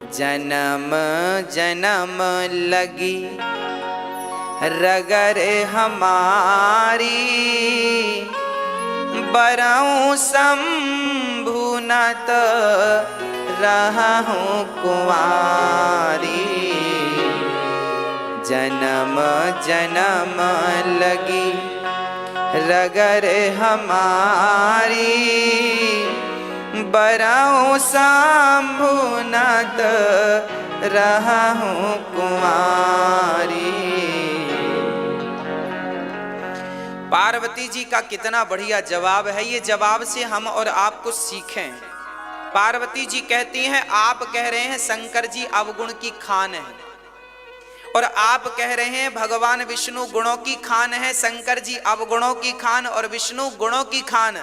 जन्म जन्म लगी रगर हमारी, बरऊं शंभु न तो रहूं कुंवारी। जन्म जन्म लगी रगर हमारी, बरऊं शंभु न तो रहूं कुंवारी। पार्वती जी का कितना बढ़िया जवाब है। ये जवाब से हम और आप कुछ सीखें। पार्वती जी कहती हैं, आप कह रहे हैं शंकर जी अवगुण की खान है, और आप कह रहे हैं भगवान विष्णु गुणों की खान है। शंकर जी अवगुणों की खान और विष्णु गुणों की खान।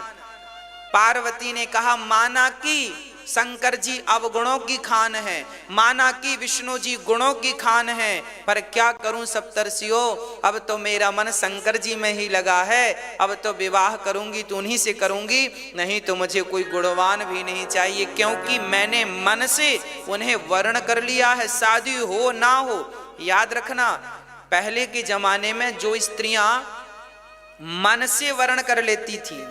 पार्वती ने कहा, माना कि शंकर जी अवगुणों की खान है, माना कि विष्णु जी गुणों की खान है, पर क्या करूं सप्तर्षियों, अब तो मेरा मन शंकर जी में ही लगा है। अब तो विवाह करूंगी तो उन्हीं से करूंगी, नहीं तो मुझे कोई गुणवान भी नहीं चाहिए, क्योंकि मैंने मन से उन्हें वर्ण कर लिया है, शादी हो ना हो। याद रखना, पहले के जमाने में जो स्त्रियां मन से वर्ण कर लेती थी,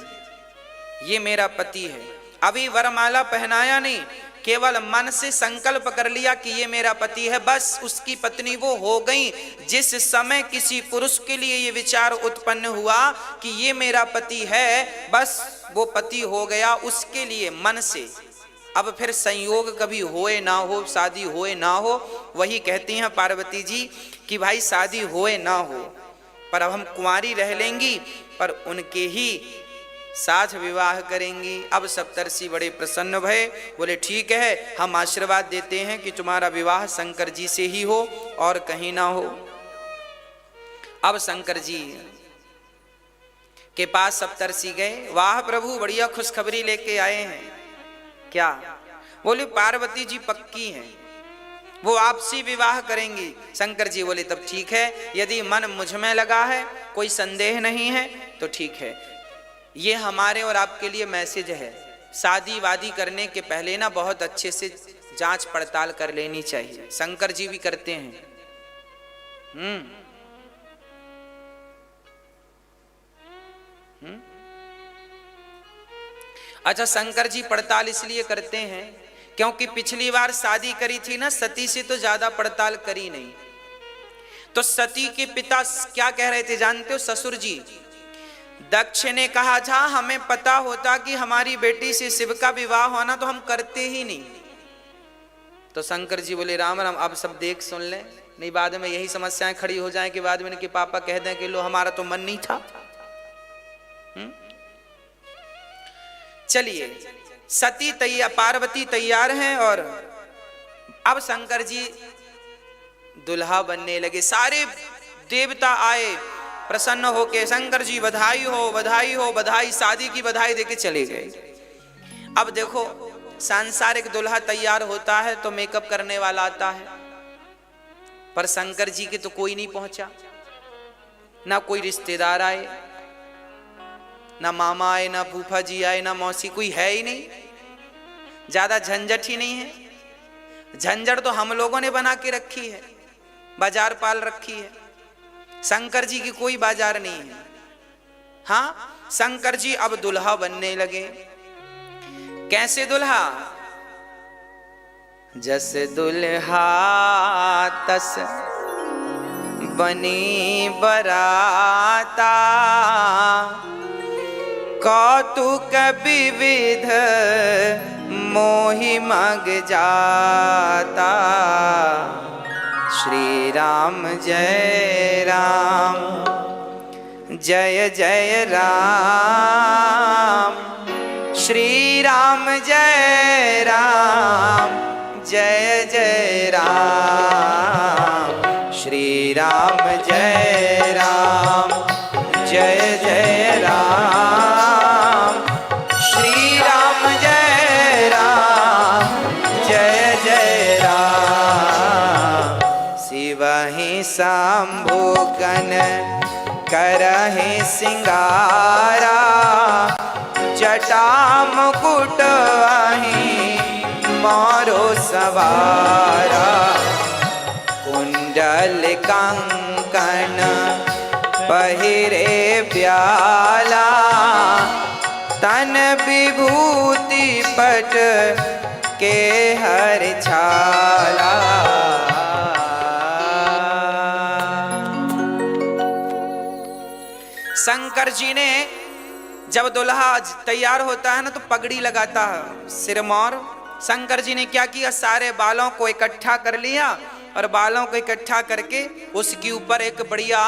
ये मेरा पति है, अभी वरमाला पहनाया नहीं, केवल मन से संकल्प कर लिया कि ये मेरा पति है, बस उसकी पत्नी वो हो गई। जिस समय किसी पुरुष के लिए ये विचार उत्पन्न हुआ कि ये मेरा पति है, बस वो पति हो गया उसके लिए मन से। अब फिर संयोग कभी होए ना हो, शादी होए ना हो, वही कहती हैं पार्वती जी कि भाई शादी होए ना हो, पर अब हम कुंवारी रह लेंगी, पर उनके ही साथ विवाह करेंगी। अब सप्तर्षि बड़े प्रसन्न भये, बोले ठीक है, हम आशीर्वाद देते हैं कि तुम्हारा विवाह शंकर जी से ही हो और कहीं ना हो। अब शंकर जी के पास सप्तर्षि गए, वाह प्रभु बढ़िया खुशखबरी लेके आए हैं। क्या? बोले पार्वती जी पक्की हैं, वो आपसे विवाह करेंगी। शंकर जी बोले तब ठीक है, यदि मन मुझ में लगा है, कोई संदेह नहीं है तो ठीक है। ये हमारे और आपके लिए मैसेज है, शादी वादी करने के पहले ना बहुत अच्छे से जांच पड़ताल कर लेनी चाहिए। शंकर जी भी करते हैं। अच्छा, शंकर जी पड़ताल इसलिए करते हैं क्योंकि पिछली बार शादी करी थी ना सती से, तो ज्यादा पड़ताल करी नहीं। तो सती के पिता क्या कह रहे थे जानते हो? ससुर जी दक्ष ने कहा था, हमें पता होता कि हमारी बेटी से शिव का विवाह होना तो हम करते ही नहीं। तो शंकर जी बोले राम राम, अब सब देख सुन लें, नहीं बाद में यही समस्याएं खड़ी हो जाएं कि बाद में इनके पापा कह दें कि लो हमारा तो मन नहीं था। चलिए, सती तैयार, पार्वती तैयार हैं, और अब शंकर जी दुल्हा बनने लगे। सारे देवता आए प्रसन्न होके, शंकर जी बधाई हो बधाई हो बधाई, शादी की बधाई देके चले गए। अब देखो, सांसारिक दुल्हा तैयार होता है तो मेकअप करने वाला आता है, पर शंकर जी के तो कोई नहीं पहुंचा, ना कोई रिश्तेदार आए, ना मामा आए, ना फूफा जी आए, ना मौसी, कोई है ही नहीं। ज्यादा झंझट ही नहीं है। झंझट तो हम लोगों ने बना के रखी है, बाजार पाल रखी है। शंकर जी की कोई बाजार नहीं है। हाँ, शंकर जी अब दुल्हा बनने लगे। कैसे दुल्हा? जस दुल्हा तस बनी बराता, कौतुक विविध मोहि मग जाता। श्री राम जय राम, जय जय राम, श्री राम जय राम, जय जय राम, श्री राम जय राम, जय जय राम, श्री राम जय राम, जय जय राम। शिवहि शंभु कन करहि सिंगारा, जटा मुकुट वहीं मोरो सवारा, कुंडल कंकण पहिरे ब्याला, तन विभूति पट के हर छाला। शंकर जी ने जब दुल्हा तैयार होता है ना तो पगड़ी लगाता है सिरमौर। शंकर जी ने क्या किया, सारे बालों को इकट्ठा कर लिया और बालों को इकट्ठा करके उसके ऊपर एक बढ़िया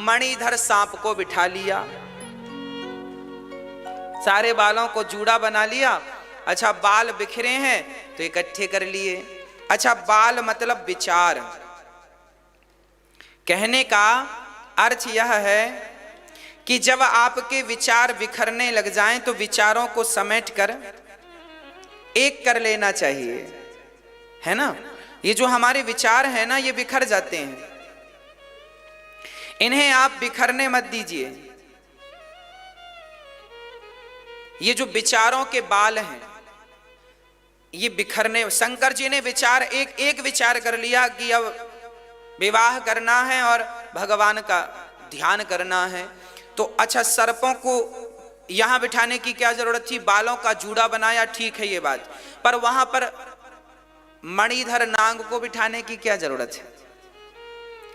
मणिधर सांप को बिठा लिया। सारे बालों को जूड़ा बना लिया। अच्छा, बाल बिखरे हैं तो इकट्ठे कर लिए। अच्छा, बाल मतलब विचार। कहने का अर्थ यह है कि जब आपके विचार बिखरने लग जाएं तो विचारों को समेट कर एक कर लेना चाहिए, है ना। ये जो हमारे विचार हैं ना, ये बिखर जाते हैं, इन्हें आप बिखरने मत दीजिए। ये जो विचारों के बाल हैं ये बिखरने, शंकर जी ने विचार एक विचार कर लिया कि अब विवाह करना है और भगवान का ध्यान करना है। तो अच्छा, सर्पों को यहां बिठाने की क्या जरूरत थी, बालों का जूड़ा बनाया, ठीक है ये बात, पर वहां पर मणिधर नांग को बिठाने की क्या जरूरत है।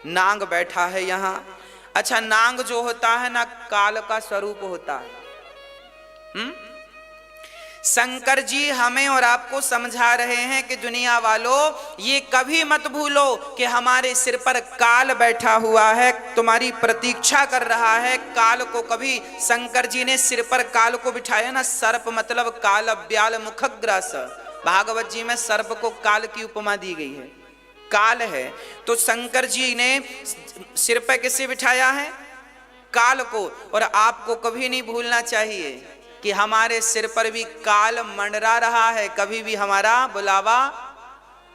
नांग बैठा है यहां। अच्छा, नांग जो होता है ना, काल का स्वरूप होता है। शंकर जी हमें और आपको समझा रहे हैं कि दुनिया वालों, ये कभी मत भूलो कि हमारे सिर पर काल बैठा हुआ है, तुम्हारी प्रतीक्षा कर रहा है। काल को कभी, शंकर जी ने सिर पर काल को बिठाया ना, सर्प मतलब काल ब्याल मुखग्रास। भागवत जी में सर्प को काल की उपमा दी गई है, काल है। तो शंकर जी ने सिर पर किसे बिठाया है, काल को। और आपको कभी नहीं भूलना चाहिए कि हमारे सिर पर भी काल मंडरा रहा है, कभी भी हमारा बुलावा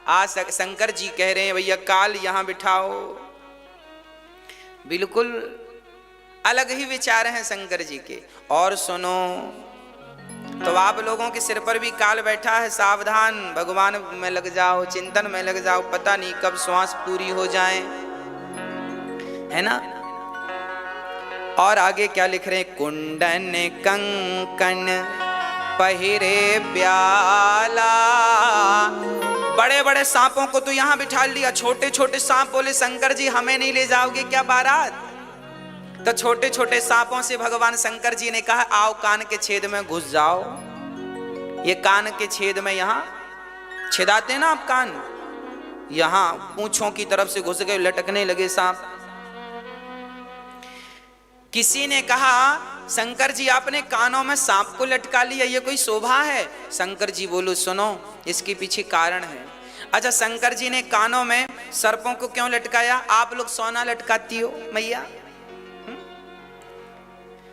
आ शंकर जी कह रहे हैं भैया काल यहां बिठाओ। बिल्कुल अलग ही विचार हैं शंकर जी के। और सुनो, तो आप लोगों के सिर पर भी काल बैठा है, सावधान, भगवान में लग जाओ, चिंतन में लग जाओ, पता नहीं कब श्वास पूरी हो जाए, है ना। और आगे क्या लिख रहे हैं, कुंडन कंकण पहिरे ब्याला। बड़े बड़े सांपों को तो यहां बिठा लिया, छोटे छोटे सांप बोले शंकर जी हमें नहीं ले जाओगे क्या बारात। तो छोटे छोटे सांपों से भगवान शंकर जी ने कहा आओ कान के छेद में घुस जाओ। ये कान के छेद में, यहां छेदाते ना आप कान, यहां पूंछों की तरफ से घुस गए, लटकने लगे सांप। किसी ने कहा शंकर जी आपने कानों में सांप को लटका लिया, ये कोई शोभा है। शंकर जी बोलो सुनो, इसके पीछे कारण है। अच्छा, शंकर जी ने कानों में सर्पों को क्यों लटकाया। आप लोग सोना लटकाती हो मैया,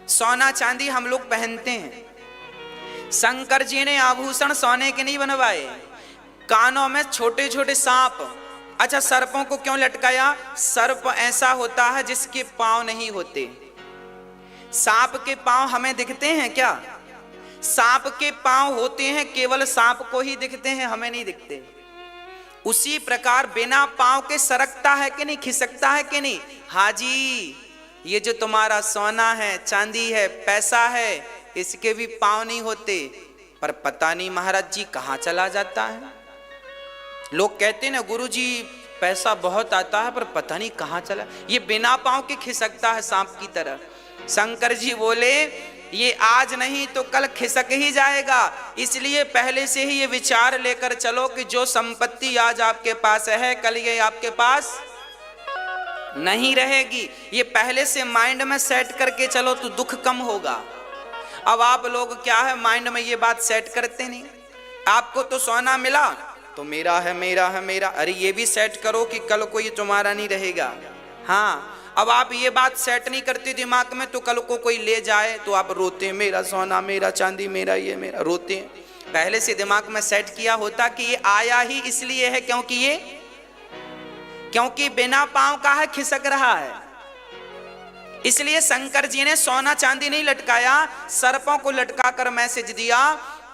सोना चांदी हम लोग पहनते हैं। शंकर जी ने आभूषण सोने के नहीं बनवाए, कानों में छोटे छोटे सांप। अच्छा, सर्पों को क्यों लटकाया। सर्प ऐसा होता है जिसके पांव नहीं होते। सांप के पांव हमें दिखते हैं क्या। सांप के पांव होते हैं, केवल सांप को ही दिखते हैं, हमें नहीं दिखते। उसी प्रकार बिना पांव के सरकता है कि नहीं, खिसकता है कि नहीं। हाजी, ये जो तुम्हारा सोना है, चांदी है, पैसा है, इसके भी पांव नहीं होते, पर पता नहीं महाराज जी कहां चला जाता है। लोग कहते हैं ना गुरुजी पैसा बहुत आता है पर पता नहीं कहां चला। ये बिना पांव के खिसकता है सांप की तरह। शंकर जी बोले ये आज नहीं तो कल खिसक ही जाएगा, इसलिए पहले से ही ये विचार लेकर चलो कि जो संपत्ति आज आपके पास है कल ये आपके पास नहीं रहेगी। ये पहले से माइंड में सेट करके चलो तो दुख कम होगा। अब आप लोग क्या है, माइंड में ये बात सेट करते नहीं। आपको तो सोना मिला तो मेरा है मेरा है मेरा, अरे ये भी सेट करो कि कल को ये तुम्हारा नहीं रहेगा। हाँ, अब आप ये बात सेट नहीं करते दिमाग में तो कल को कोई ले जाए तो आप रोते हैं मेरा सोना मेरा चांदी मेरा ये मेरा, रोते हैं। पहले से दिमाग में सेट किया होता कि ये आया ही इसलिए है क्योंकि बिना पांव का है, खिसक रहा है। इसलिए शंकर जी ने सोना चांदी नहीं लटकाया, सर्पों को लटका कर मैसेज दिया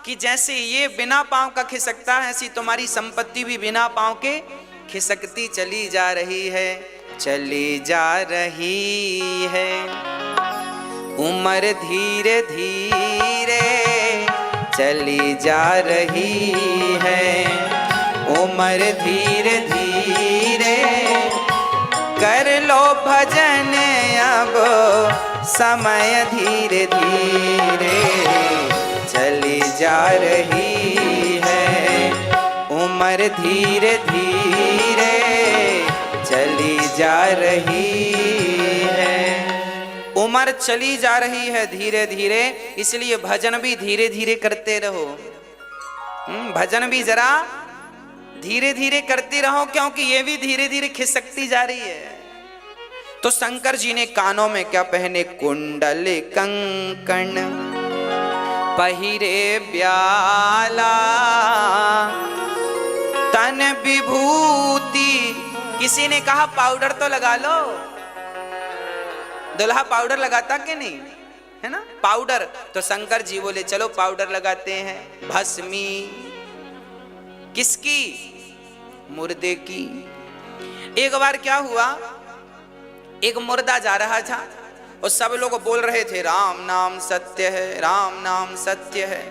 कि जैसे ये बिना पांव का खिसकता है, ऐसी तुम्हारी संपत्ति भी बिना पांव के खिसकती चली जा रही है, चली जा रही है। उम्र धीरे धीरे चली जा रही है, उम्र धीरे धीरे कर लो भजन अब समय धीरे धीरे चली जा रही है, उम्र धीरे धीरे चली जा रही है। उम्र चली जा रही है धीरे धीरे, इसलिए भजन भी धीरे धीरे करते रहो। भजन भी जरा धीरे धीरे करते रहो, क्योंकि ये भी धीरे धीरे खिसकती जा रही है। तो शंकर जी ने कानों में क्या पहने? कुंडल कंकण पहिरे ब्याला, तन विभूति। किसी ने कहा पाउडर तो लगा लो, दुल्हा पाउडर लगाता कि नहीं, है ना पाउडर। तो शंकर जी बोले चलो पाउडर लगाते हैं। भस्मी किसकी? मुर्दे की। एक बार क्या हुआ, एक मुर्दा जा रहा था और सब लोग बोल रहे थे राम नाम सत्य है, राम नाम सत्य है।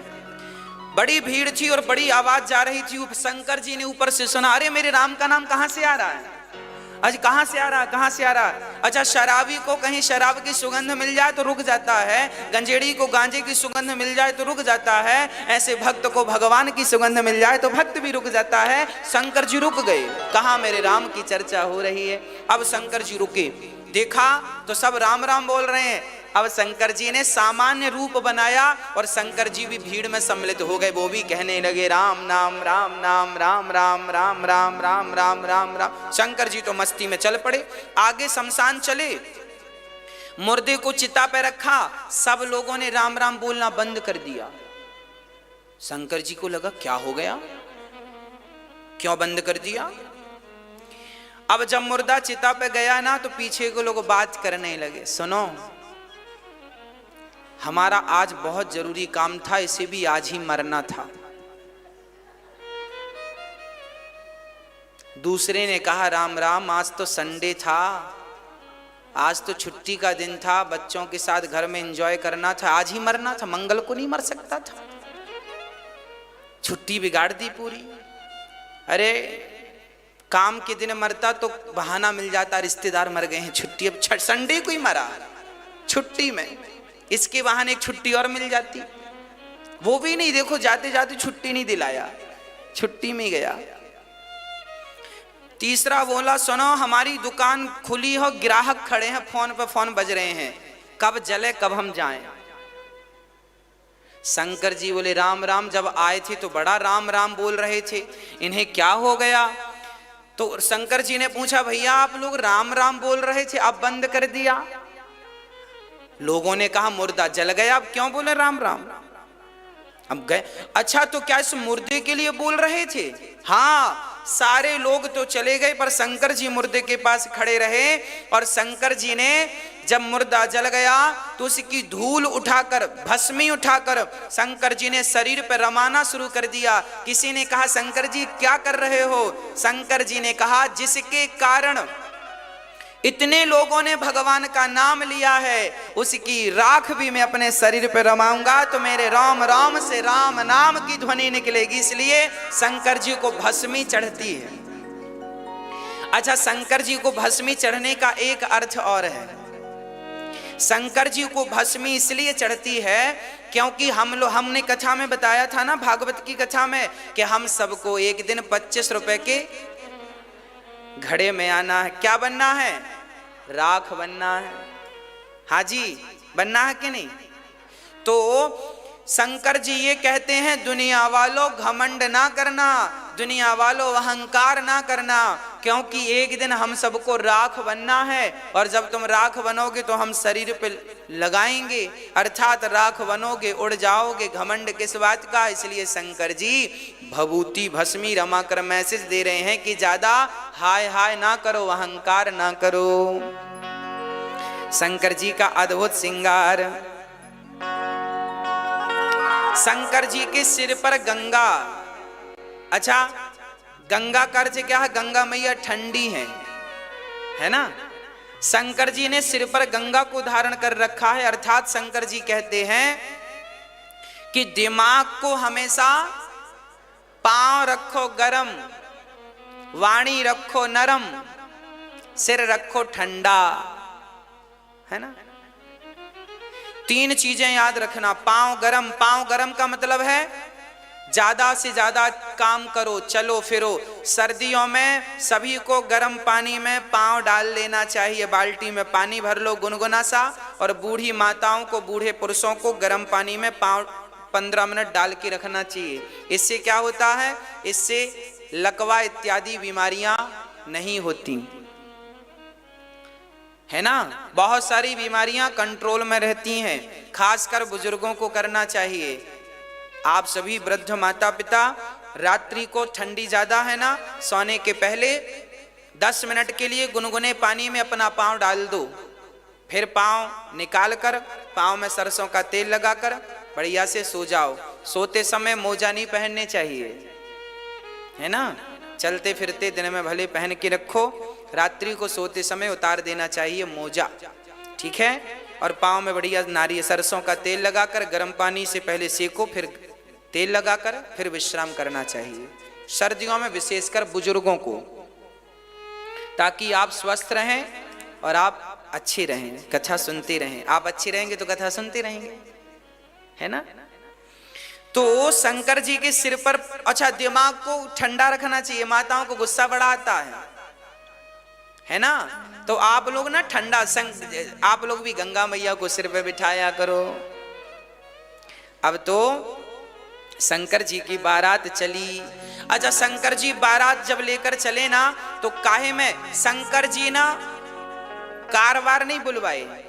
बड़ी भीड़ थी और बड़ी आवाज जा रही थी। शंकर जी ने ऊपर से सुना, अरे मेरे राम का नाम कहां से आ रहा है, आज कहां से आ रहा है, कहां से आ रहा है। अच्छा, शराबी को कहीं शराब की सुगंध मिल जाए तो रुक जाता है, गंजेड़ी को गांजे की सुगंध मिल जाए तो रुक जाता है, ऐसे भक्त को भगवान की सुगंध मिल जाए तो भक्त भी रुक जाता है। शंकर जी रुक गए, कहा मेरे राम की चर्चा हो रही है। अब शंकर जी रुके, देखा तो सब राम राम बोल रहे हैं। अब शंकर जी ने सामान्य रूप बनाया और शंकर जी भी भीड़ में सम्मिलित हो गए। वो भी कहने लगे राम नाम राम नाम राम राम राम राम राम राम राम राम। शंकर जी तो मस्ती में चल पड़े। आगे शमशान चले, मुर्दे को चिता पे रखा, सब लोगों ने राम राम बोलना बंद कर दिया। शंकर जी को लगा क्या हो गया, क्यों बंद कर दिया। अब जब मुर्दा चिता पे गया ना तो पीछे को लोग बात करने लगे, सुनो हमारा आज बहुत जरूरी काम था, इसे भी आज ही मरना था। दूसरे ने कहा राम राम, आज तो संडे था, आज तो छुट्टी का दिन था, बच्चों के साथ घर में एंजॉय करना था, आज ही मरना था, मंगल को नहीं मर सकता था, छुट्टी बिगाड़ दी पूरी। अरे काम के दिन मरता तो बहाना मिल जाता, रिश्तेदार मर गए हैं, छुट्टी, अब संडे को ही मरा छुट्टी में, इसके बहाने एक छुट्टी और मिल जाती, वो भी नहीं, देखो जाते जाते छुट्टी नहीं दिलाया, छुट्टी में गया। तीसरा बोला सुनो हमारी दुकान खुली हो, ग्राहक खड़े हैं, फोन पे फोन बज रहे हैं, कब जले कब हम जाएं। शंकर जी बोले राम राम, जब आए थे तो बड़ा राम राम बोल रहे थे, इन्हें क्या हो गया। तो शंकर जी ने पूछा भैया आप लोग राम राम बोल रहे थे, अब बंद कर दिया। लोगों ने कहा मुर्दा जल गया, अब क्यों बोले राम राम, अब गए। अच्छा तो क्या इस मुर्दे के लिए बोल रहे थे? हाँ, सारे लोग तो चले गए पर शंकर जी मुर्दे के पास खड़े रहे। और शंकर जी ने जब मुर्दा जल गया तो उसकी धूल उठाकर, भस्मी उठाकर शंकर जी ने शरीर पर रमाना शुरू कर दिया। किसी ने कहा शंकर जी क्या कर रहे हो? शंकर जी ने कहा जिसके कारण इतने लोगों ने भगवान का नाम लिया है, उसकी राख भी मैं अपने शरीर पर रमाऊंगा तो मेरे राम राम से राम नाम की ध्वनि निकलेगी, इसलिए शंकर जी को भस्मी चढ़ती है। अच्छा, शंकर जी को भस्मी चढ़ने का एक अर्थ और है। शंकर जी को भस्मी इसलिए चढ़ती है क्योंकि हमने कथा में बताया था ना, भागवत की कथा में, कि हम सबको एक दिन 25 रुपए के घड़े में आना है। क्या बनना है? राख बनना है। हाजी बनना है कि नहीं? तो शंकर जी ये कहते हैं दुनिया वालों घमंड ना करना, दुनिया वालों अहंकार ना करना, क्योंकि एक दिन हम सबको राख बनना है और जब तुम राख बनोगे तो हम शरीर पे लगाएंगे, अर्थात राख बनोगे, उड़ जाओगे, घमंड किस बात का। इसलिए शंकर जी भभूति भस्मी रमा कर मैसेज दे रहे हैं कि ज्यादा हाय हाय ना करो, अहंकार ना करो। शंकर जी का अद्भुत श्रृंगार। शंकर जी के सिर पर गंगा। अच्छा, गंगा का अर्थ क्या है? गंगा मैया ठंडी है ना। शंकर जी ने सिर पर गंगा को धारण कर रखा है, अर्थात शंकर जी कहते हैं कि दिमाग को हमेशा पांव रखो गरम, वाणी रखो नरम, सिर रखो ठंडा, है ना। तीन चीजें याद रखना। पांव गरम, पांव गरम का मतलब है ज्यादा से ज्यादा काम करो, चलो फिरो। सर्दियों में सभी को गर्म पानी में पांव डाल लेना चाहिए, बाल्टी में पानी भर लो गुनगुना सा, और बूढ़ी माताओं को, बूढ़े पुरुषों को गर्म पानी में पांव 15 मिनट डाल के रखना चाहिए। इससे क्या होता है? इससे लकवा इत्यादि बीमारियां नहीं होती, है ना। बहुत सारी बीमारियां कंट्रोल में रहती हैं, खासकर बुजुर्गों को करना चाहिए। आप सभी वृद्ध माता पिता, रात्रि को ठंडी ज्यादा है ना, सोने के पहले 10 मिनट के लिए गुनगुने पानी में अपना पांव डाल दो, फिर पांव निकाल कर पांव में सरसों का तेल लगाकर बढ़िया से सो जाओ। सोते समय मोजा नहीं पहनने चाहिए, है ना। चलते फिरते दिन में भले पहन के रखो, रात्रि को सोते समय उतार देना चाहिए मोजा, ठीक है। और पांव में बढ़िया नारियल सरसों का तेल लगाकर गर्म पानी से पहले सेको, फिर तेल लगाकर फिर विश्राम करना चाहिए, सर्दियों में विशेषकर बुजुर्गों को, ताकि आप स्वस्थ रहें और आप अच्छे रहें, कथा सुनते रहें। आप अच्छे रहेंगे तो कथा सुनते रहेंगे, है ना। तो शंकर जी के सिर पर, अच्छा, दिमाग को ठंडा रखना चाहिए। माताओं को गुस्सा बड़ा आता है ना। तो आप लोग ना ठंडा, आप लोग भी गंगा मैया को सिर पे बिठाया करो। अब तो शंकर जी की बारात चली। अच्छा, शंकर जी बारात जब लेकर चले ना, तो काहे में शंकर जी ना कारवार नहीं बुलवाए।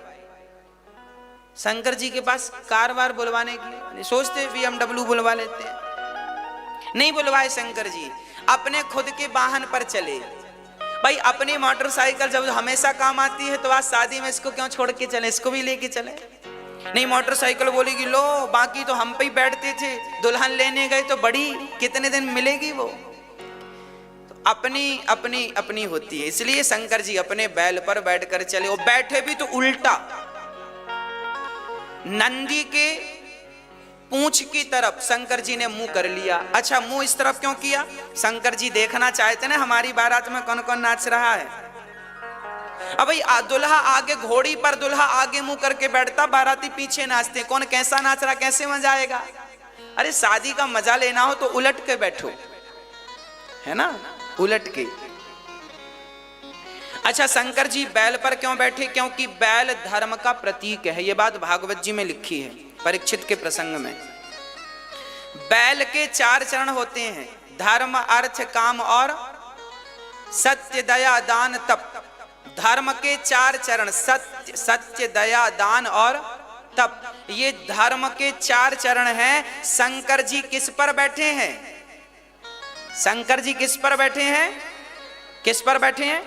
शंकर जी के पास कारवार बुलवाने के लिए सोचते BMW बुलवा लेते हैं, नहीं बुलवाए। शंकर जी अपने खुद के वाहन पर चले। भाई, अपनी मोटरसाइकिल जब हमेशा काम आती है, तो आज शादी में इसको क्यों छोड़ के चले, इसको भी लेके चले। नहीं, मोटरसाइकिल बोलेगी लो, बाकी तो हम पे ही बैठते थे, दुल्हन लेने गए तो बड़ी, कितने दिन मिलेगी वो। तो अपनी अपनी अपनी होती है, इसलिए शंकर जी अपने बैल पर बैठकर चले। वो बैठे भी तो उल्टा, नंदी के पूंछ की तरफ शंकर जी ने मुंह कर लिया। अच्छा, मुंह इस तरफ क्यों किया? शंकर जी देखना चाहते ना हमारी बारात में कौन कौन नाच रहा है। अब भाई, दुल्हा आगे, घोड़ी पर दुल्हा आगे मुंह करके बैठता, बाराती पीछे नाचते। कौन कैसा नाच रहा, कैसे मजा आएगा? अरे, शादी का मजा लेना हो तो उलट के बैठो, है ना, उलट के। अच्छा, शंकर जी बैल पर क्यों बैठे? क्योंकि बैल धर्म का प्रतीक है। यह बात भागवत जी में लिखी है, परीक्षित के प्रसंग में। बैल के 4 चरण होते हैं, धर्म, अर्थ, काम और सत्य, दया, दान, तप। धर्म के 4 चरण, सत्य, सत्य, दया, दान और तप, ये धर्म के 4 चरण हैं। शंकर जी किस पर बैठे हैं? शंकर जी किस पर बैठे हैं? किस पर बैठे हैं?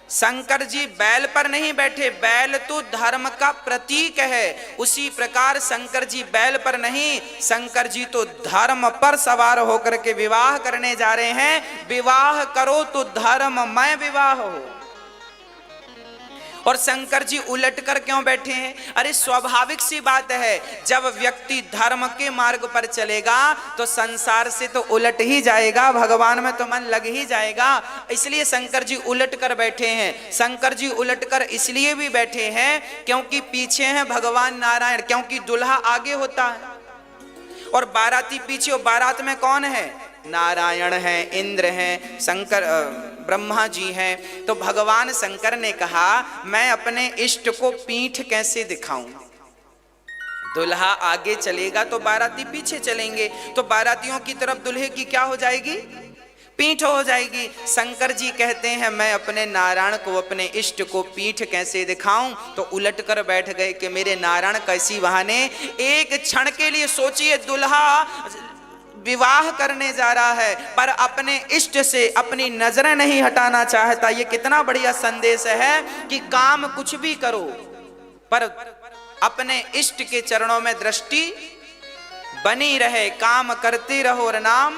शंकर जी बैल पर नहीं बैठे। बैल तो धर्म का प्रतीक है, उसी प्रकार शंकर जी बैल पर नहीं, शंकर जी तो धर्म पर सवार होकर के विवाह करने जा रहे हैं। विवाह करो तो धर्ममय विवाह हो। और शंकर जी उलट कर क्यों बैठे हैं? अरे, स्वाभाविक सी बात है, जब व्यक्ति धर्म के मार्ग पर चलेगा तो संसार से तो उलट ही जाएगा, भगवान में तो मन लग ही जाएगा। इसलिए शंकर जी उलट कर बैठे हैं। शंकर जी उलट कर इसलिए भी बैठे हैं क्योंकि पीछे हैं भगवान नारायण, क्योंकि दुल्हा आगे होता है और बाराती पीछे। और बारात में कौन है? नारायण हैं, इंद्र हैं, शंकर ब्रह्मा जी हैं। तो भगवान शंकर ने कहा, मैं अपने इष्ट को पीठ कैसे दिखाऊं? दुल्हा आगे चलेगा तो बाराती पीछे चलेंगे, तो बारातियों की तरफ दुल्हे की क्या हो जाएगी? पीठ हो जाएगी। शंकर जी कहते हैं, मैं अपने नारायण को, अपने इष्ट को पीठ कैसे दिखाऊं? तो उलट कर बैठ गए कि मेरे नारायण कैसी बहाने। एक क्षण के लिए सोचिए, दुल्हा विवाह करने जा रहा है पर अपने इष्ट से अपनी नजरें नहीं हटाना चाहता। ये कितना बढ़िया संदेश है कि काम कुछ भी करो पर अपने इष्ट के चरणों में दृष्टि बनी रहे, काम करते रहो और नाम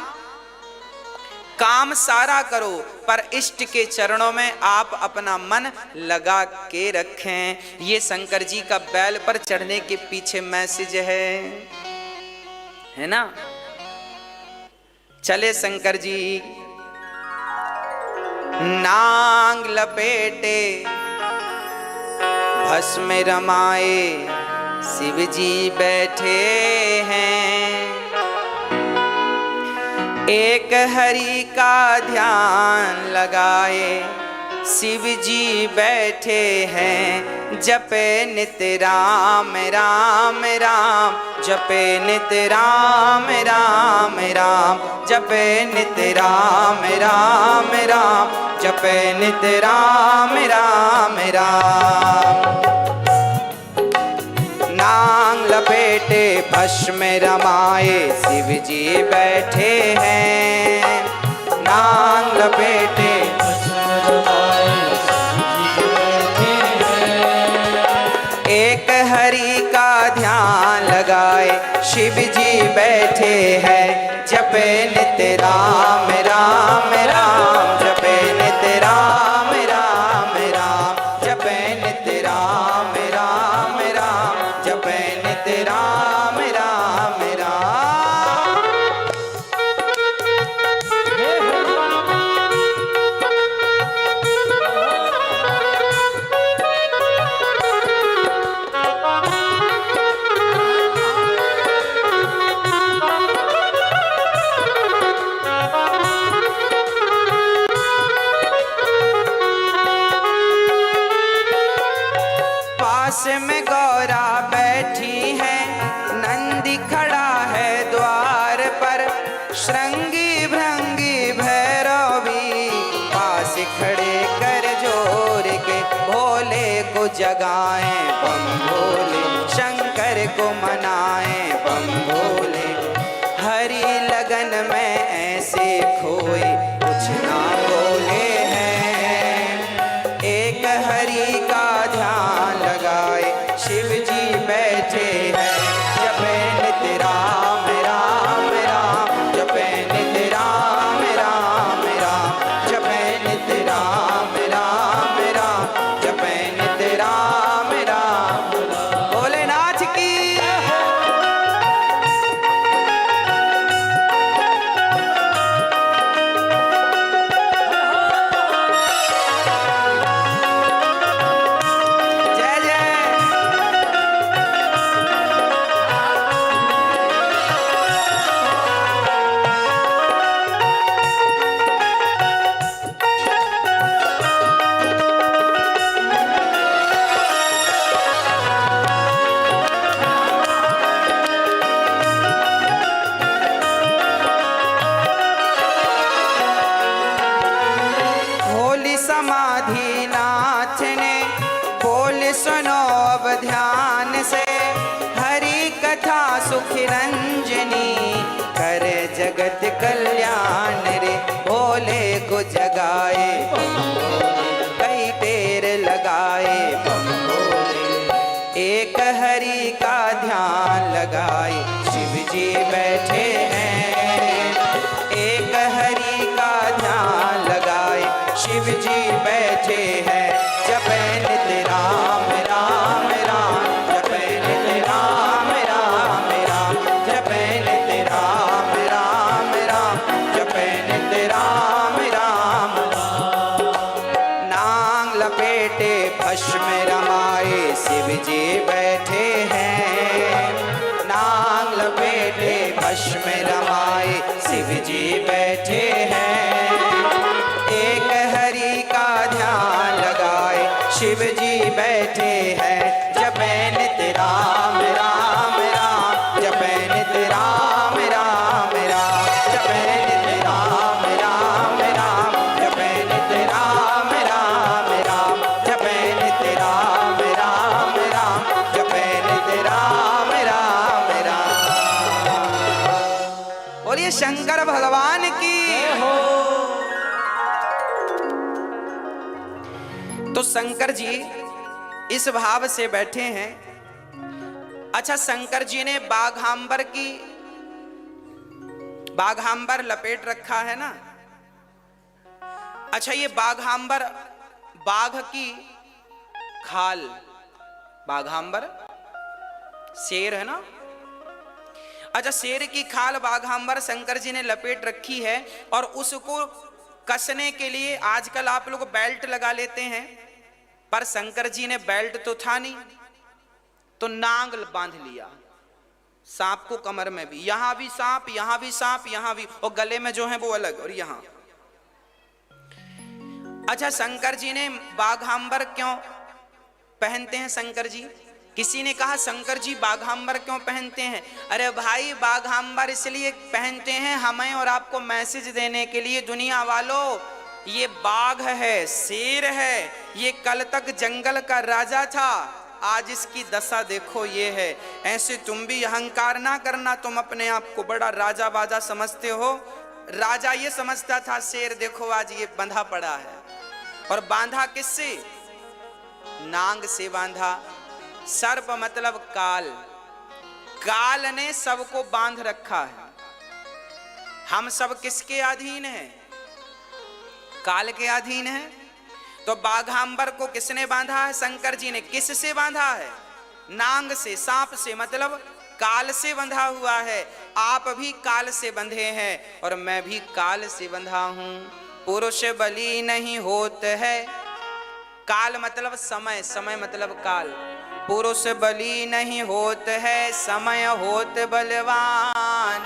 काम सारा करो, पर इष्ट के चरणों में आप अपना मन लगा के रखें। ये शंकर जी का बैल पर चढ़ने के पीछे मैसेज है ना। चले शंकर जी नांग लपेटे भस्म रमाए, शिव जी बैठे हैं। एक हरि का ध्यान लगाए, शिव जी बैठे हैं। जपे नित राम राम राम, जपे नित राम राम राम, जपे नित राम राम राम, जपे नित राम राम राम। नांग लपेटे भस्म रमाए, शिव जी बैठे हैं। नांग लपेटे एक हरि का ध्यान लगाए, शिव जी बैठे हैं। जपे नित राम राम राम, जपे नित राम राम राम, जपे नित राम राम राम, जपे नित राम राम राम। पास में गौरा बैठी है, नंदी खड़ा है द्वार पर। श्रृंगी भृंगी भैरव भी पास खड़े कर जोर के, भोले को जगाएं बम भोले, शंकर को मनाएं बम भोले। हरि लगन में ऐसे खोए, कुछ ना बोले हैं। एक हरि का ध्यान लगाए, शिव जी बैठे हैं। जपे नित राम राम राम, जपे नित राम राम राम, जपे नित राम राम राम, जपे नित राम राम। भोलेनाथ की जय जय। होली समाधि नाथ ने बोल सुनो अब ध्यान से। हरि कथा सुख रंजनी करे जगत कल्याण रे। भोले को जगाए कई टेर लगाए बम भोले। एक हरि का ध्यान लगाए, शिव जी बैठे हैं। एक हरि का ध्यान लगाए, शिव जी बैठे हैं। जपे नित राम राम राम, जपे नित राम राम राम, जपे नित राम राम राम, जपे नित राम राम राम। नांग लपेटे भस्म रमाए, शिव जी बैठे हैं। नांग लपेटे भस्म रमाए, शिव जी बैठे हैं। एक हरि का ध्यान लगाए, शिव जी बैठे हैं। जपे नित राम राम राम, जपे नित राम राम राम, जपे नित राम राम राम, जपे नित राम राम राम, जपे नित राम राम राम, जपे नित राम राम राम। बोलिए शंकर भगवान की हो। तो शंकर जी इस भाव से बैठे हैं। अच्छा, शंकर जी ने बाघांबर की बाघांबर लपेट रखा है ना। अच्छा, ये बाघांबर बाघ की खाल, बाघांबर शेर है ना। अच्छा, शेर की खाल बाघांबर शंकर जी ने लपेट रखी है और उसको कसने के लिए आजकल आप लोग बेल्ट लगा लेते हैं, पर शंकर जी ने बेल्ट तो था नहीं, तो नांग बांध लिया। सांप को कमर में भी, यहां भी सांप, यहां भी सांप, यहां भी, और गले में जो है वो अलग, और यहां। अच्छा, शंकर जी ने बाघांबर क्यों पहनते हैं शंकर जी? किसी ने कहा शंकर जी बाघांबर क्यों पहनते हैं? अरे भाई, बाघांबर इसलिए पहनते हैं हमें और आपको मैसेज देने के लिए, दुनिया वालों ये बाघ है, शेर है, ये कल तक जंगल का राजा था, आज इसकी दशा देखो ये है। ऐसे तुम भी अहंकार ना करना, तुम अपने आप को बड़ा राजा बाजा समझते हो। राजा ये समझता था, शेर देखो आज ये बंधा पड़ा है, और बांधा किससे? नांग से बांधा। सर्प मतलब काल, काल ने सबको बांध रखा है। हम सब किसके अधीन हैं? काल के अधीन है। तो बाघांबर को किसने बांधा है? शंकर जी ने। किससे बांधा है? नांग से, सांप से, मतलब काल से बंधा हुआ है। आप भी काल से बंधे हैं और मैं भी काल से बंधा हूं। पुरुष बली नहीं होत है, काल मतलब समय, समय मतलब काल। पुरुष बली नहीं होत है, समय होत बलवान।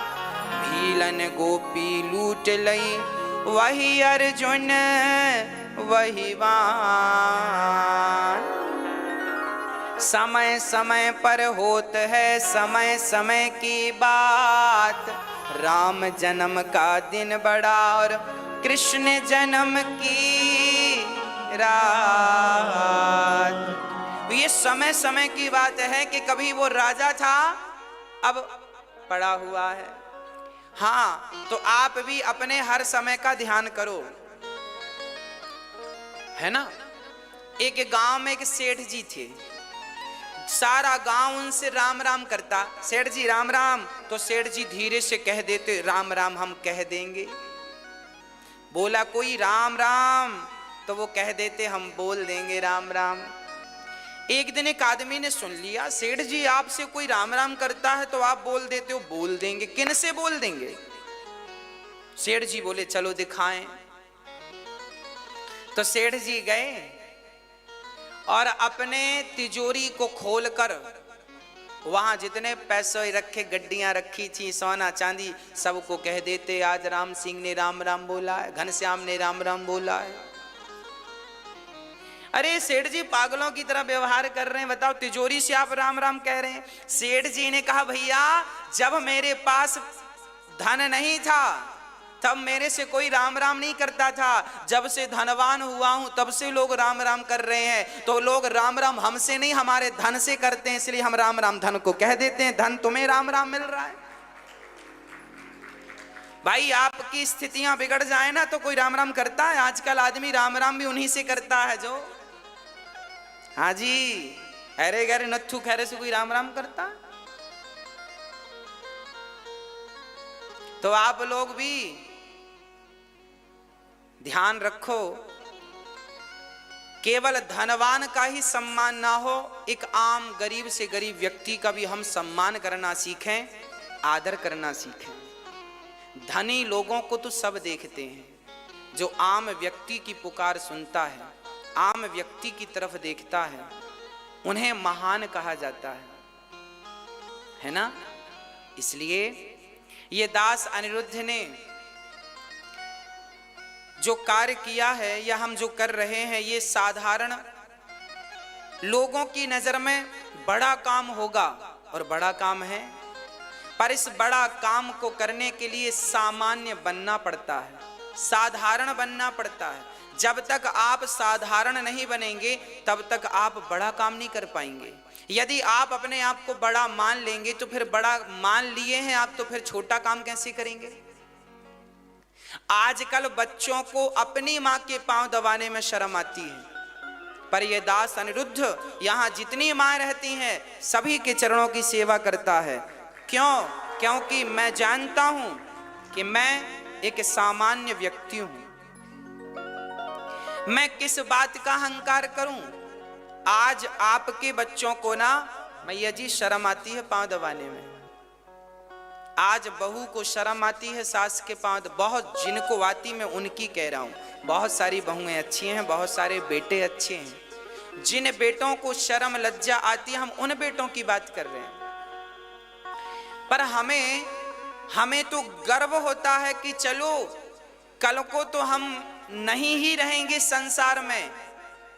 भीलन गोपी लूट लई, वही अर्जुन वही वान। समय समय पर होत है समय समय की बात। राम जन्म का दिन बड़ा और कृष्ण जन्म की रात। ये समय समय की बात है कि कभी वो राजा था, अब पड़ा हुआ है। हाँ, तो आप भी अपने हर समय का ध्यान करो, है ना। एक गांव में एक सेठ जी थे, सारा गांव उनसे राम राम करता। सेठ जी राम राम, तो सेठ जी धीरे से कह देते राम राम हम कह देंगे। बोला कोई राम राम, तो वो कह देते हम बोल देंगे राम राम। एक दिन एक आदमी ने सुन लिया, सेठ जी आपसे कोई राम राम करता है तो आप बोल देते हो बोल देंगे, किन से बोल देंगे? सेठ जी बोले चलो दिखाएं। तो सेठ जी गए और अपने तिजोरी को खोलकर वहां जितने पैसे रखे, गड्डियां रखी थी, सोना चांदी, सबको कह देते आज राम सिंह ने राम राम बोला है, घनश्याम ने राम राम बोला है। अरे सेठ जी पागलों की तरह व्यवहार कर रहे हैं, बताओ तिजोरी से आप राम राम कह रहे हैं। सेठ जी ने कहा भैया, जब मेरे पास धन नहीं था तब मेरे से कोई राम राम नहीं करता था, जब से धनवान हुआ हूं तब से लोग राम राम कर रहे हैं। तो लोग राम राम हमसे नहीं हमारे धन से करते हैं, इसलिए हम राम राम धन को कह देते हैं, धन तुम्हें राम राम मिल रहा है। भाई आपकी स्थितियां बिगड़ जाए ना तो कोई राम राम करता है? आजकल आदमी राम राम भी उन्हीं से करता है जो, हाँ जी, अरे गरे नत्थु खैरे से कोई राम राम करता। तो आप लोग भी ध्यान रखो, केवल धनवान का ही सम्मान ना हो, एक आम गरीब से गरीब व्यक्ति का भी हम सम्मान करना सीखें, आदर करना सीखें। धनी लोगों को तो सब देखते हैं, जो आम व्यक्ति की पुकार सुनता है, आम व्यक्ति की तरफ देखता है, उन्हें महान कहा जाता है ना। इसलिए ये दास अनिरुद्ध ने जो कार्य किया है या हम जो कर रहे हैं, ये साधारण लोगों की नजर में बड़ा काम होगा और बड़ा काम है, पर इस बड़ा काम को करने के लिए सामान्य बनना पड़ता है, साधारण बनना पड़ता है। जब तक आप साधारण नहीं बनेंगे तब तक आप बड़ा काम नहीं कर पाएंगे। यदि आप अपने आप को बड़ा मान लेंगे तो फिर बड़ा मान लिए हैं आप, तो फिर छोटा काम कैसे करेंगे? आजकल बच्चों को अपनी मां के पांव दबाने में शर्म आती है, पर यह दास अनिरुद्ध यहां जितनी मां रहती हैं सभी के चरणों की सेवा करता है। क्यों? क्योंकि मैं जानता हूं कि मैं एक सामान्य व्यक्ति हूं, मैं किस बात का अहंकार करूं। आज आपके बच्चों को ना मैया जी शर्म आती है पांव दबाने में। आज बहू को शर्म आती है सास के पांव, बहुत जिनको आती मैं उनकी कह रहा हूं। बहुत सारी बहुएं अच्छी हैं, बहुत सारे बेटे अच्छे हैं। जिन बेटों को शर्म लज्जा आती है हम उन बेटों की बात कर रहे हैं। पर हमें तो गर्व होता है कि चलो कल को तो हम नहीं ही रहेंगे संसार में,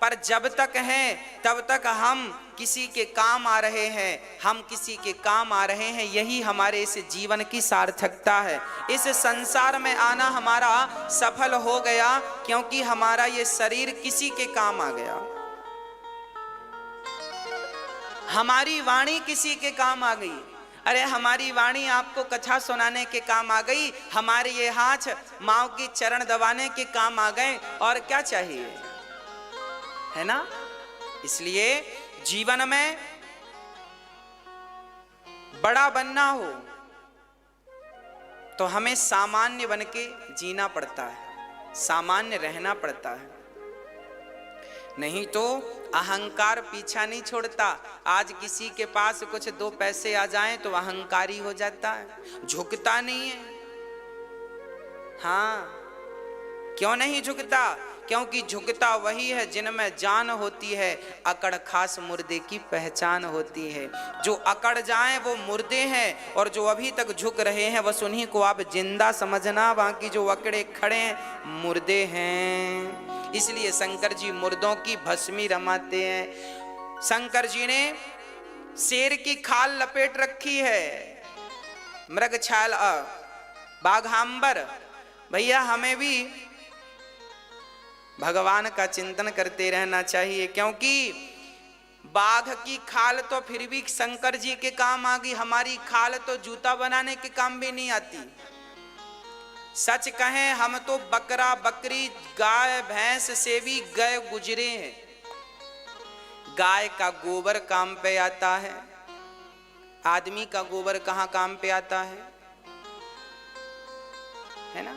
पर जब तक हैं तब तक हम किसी के काम आ रहे हैं, हम किसी के काम आ रहे हैं। यही हमारे इस जीवन की सार्थकता है। इस संसार में आना हमारा सफल हो गया क्योंकि हमारा ये शरीर किसी के काम आ गया, हमारी वाणी किसी के काम आ गई। अरे हमारी वाणी आपको कथा सुनाने के काम आ गई, हमारे ये हाथ माँ की चरण दबाने के काम आ गए, और क्या चाहिए, है ना। इसलिए जीवन में बड़ा बनना हो तो हमें सामान्य बन के जीना पड़ता है, सामान्य रहना पड़ता है, नहीं तो अहंकार पीछा नहीं छोड़ता। आज किसी के पास कुछ दो पैसे आ जाएं तो अहंकारी हो जाता है, झुकता नहीं है। हाँ, क्यों नहीं झुकता? क्योंकि झुकता वही है जिनमें जान होती है, अकड़ खास मुर्दे की पहचान होती है। जो अकड़ जाएं वो मुर्दे हैं, और जो अभी तक झुक रहे हैं बस उन्हीं को आप जिंदा समझना, बाकी जो अकड़े खड़े हैं मुर्दे हैं। इसलिए शंकर जी मुर्दों की भस्मी रमाते हैं। शंकर जी ने शेर की खाल लपेट रखी है, मृग छाल बाघांबर। भैया हमें भी भगवान का चिंतन करते रहना चाहिए, क्योंकि बाघ की खाल तो फिर भी शंकर जी के काम आ गई, हमारी खाल तो जूता बनाने के काम भी नहीं आती। सच कहें हम तो बकरा बकरी गाय भैंस से भी गए गुजरे हैं। गाय का गोबर काम पे आता है, आदमी का गोबर कहाँ काम पे आता है ना।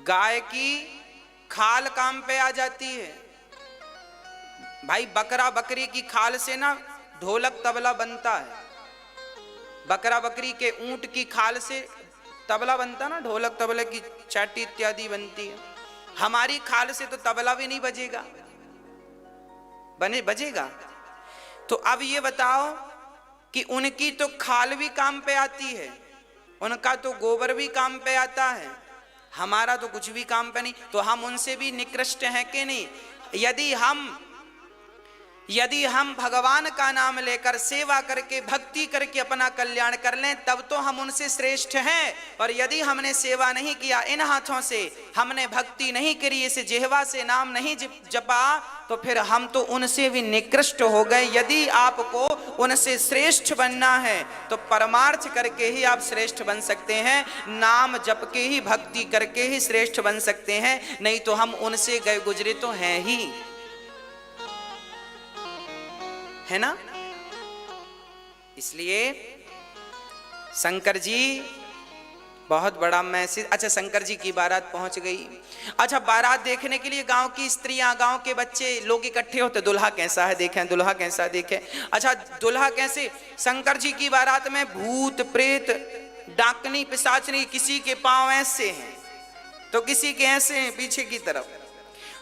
गाय की खाल काम पे आ जाती है। भाई बकरा बकरी की खाल से ना ढोलक तबला बनता है, बकरा बकरी के ऊंट की खाल से तबला बनता ना, ढोलक तबले की चाटी इत्यादि बनती है। हमारी खाल से तो तबला भी नहीं बजेगा, बजेगा। तो अब ये बताओ कि उनकी तो खाल भी काम पे आती है, उनका तो गोबर भी काम पे आता है, हमारा तो कुछ भी काम पे नहीं। तो हम उनसे भी निकृष्ट हैं कि नहीं? यदि हम भगवान का नाम लेकर सेवा करके भक्ति करके अपना कल्याण कर लें तब तो हम उनसे श्रेष्ठ हैं। और यदि हमने सेवा नहीं किया, इन हाथों से हमने भक्ति नहीं करी, इस जिह्वा से नाम नहीं जपा, तो फिर हम तो उनसे भी निकृष्ट हो गए। यदि आपको उनसे श्रेष्ठ बनना है तो परमार्थ करके ही आप श्रेष्ठ बन सकते हैं, नाम जप के ही भक्ति करके ही श्रेष्ठ बन सकते हैं, नहीं तो हम उनसे गए गुजरे तो हैं ही, है ना। इसलिए शंकर जी बहुत बड़ा मैसेज। अच्छा, शंकर जी की बारात पहुंच गई। अच्छा, बारात देखने के लिए गांव की स्त्रियां, गांव के बच्चे लोग इकट्ठे होते, दुल्हा कैसा है देखें, दुल्हा कैसा देखें। अच्छा, दुल्हा कैसे? शंकर जी की बारात में भूत प्रेत डाकनी पिशाचनी, किसी के पांव ऐसे हैं तो किसी के ऐसे हैं पीछे की तरफ,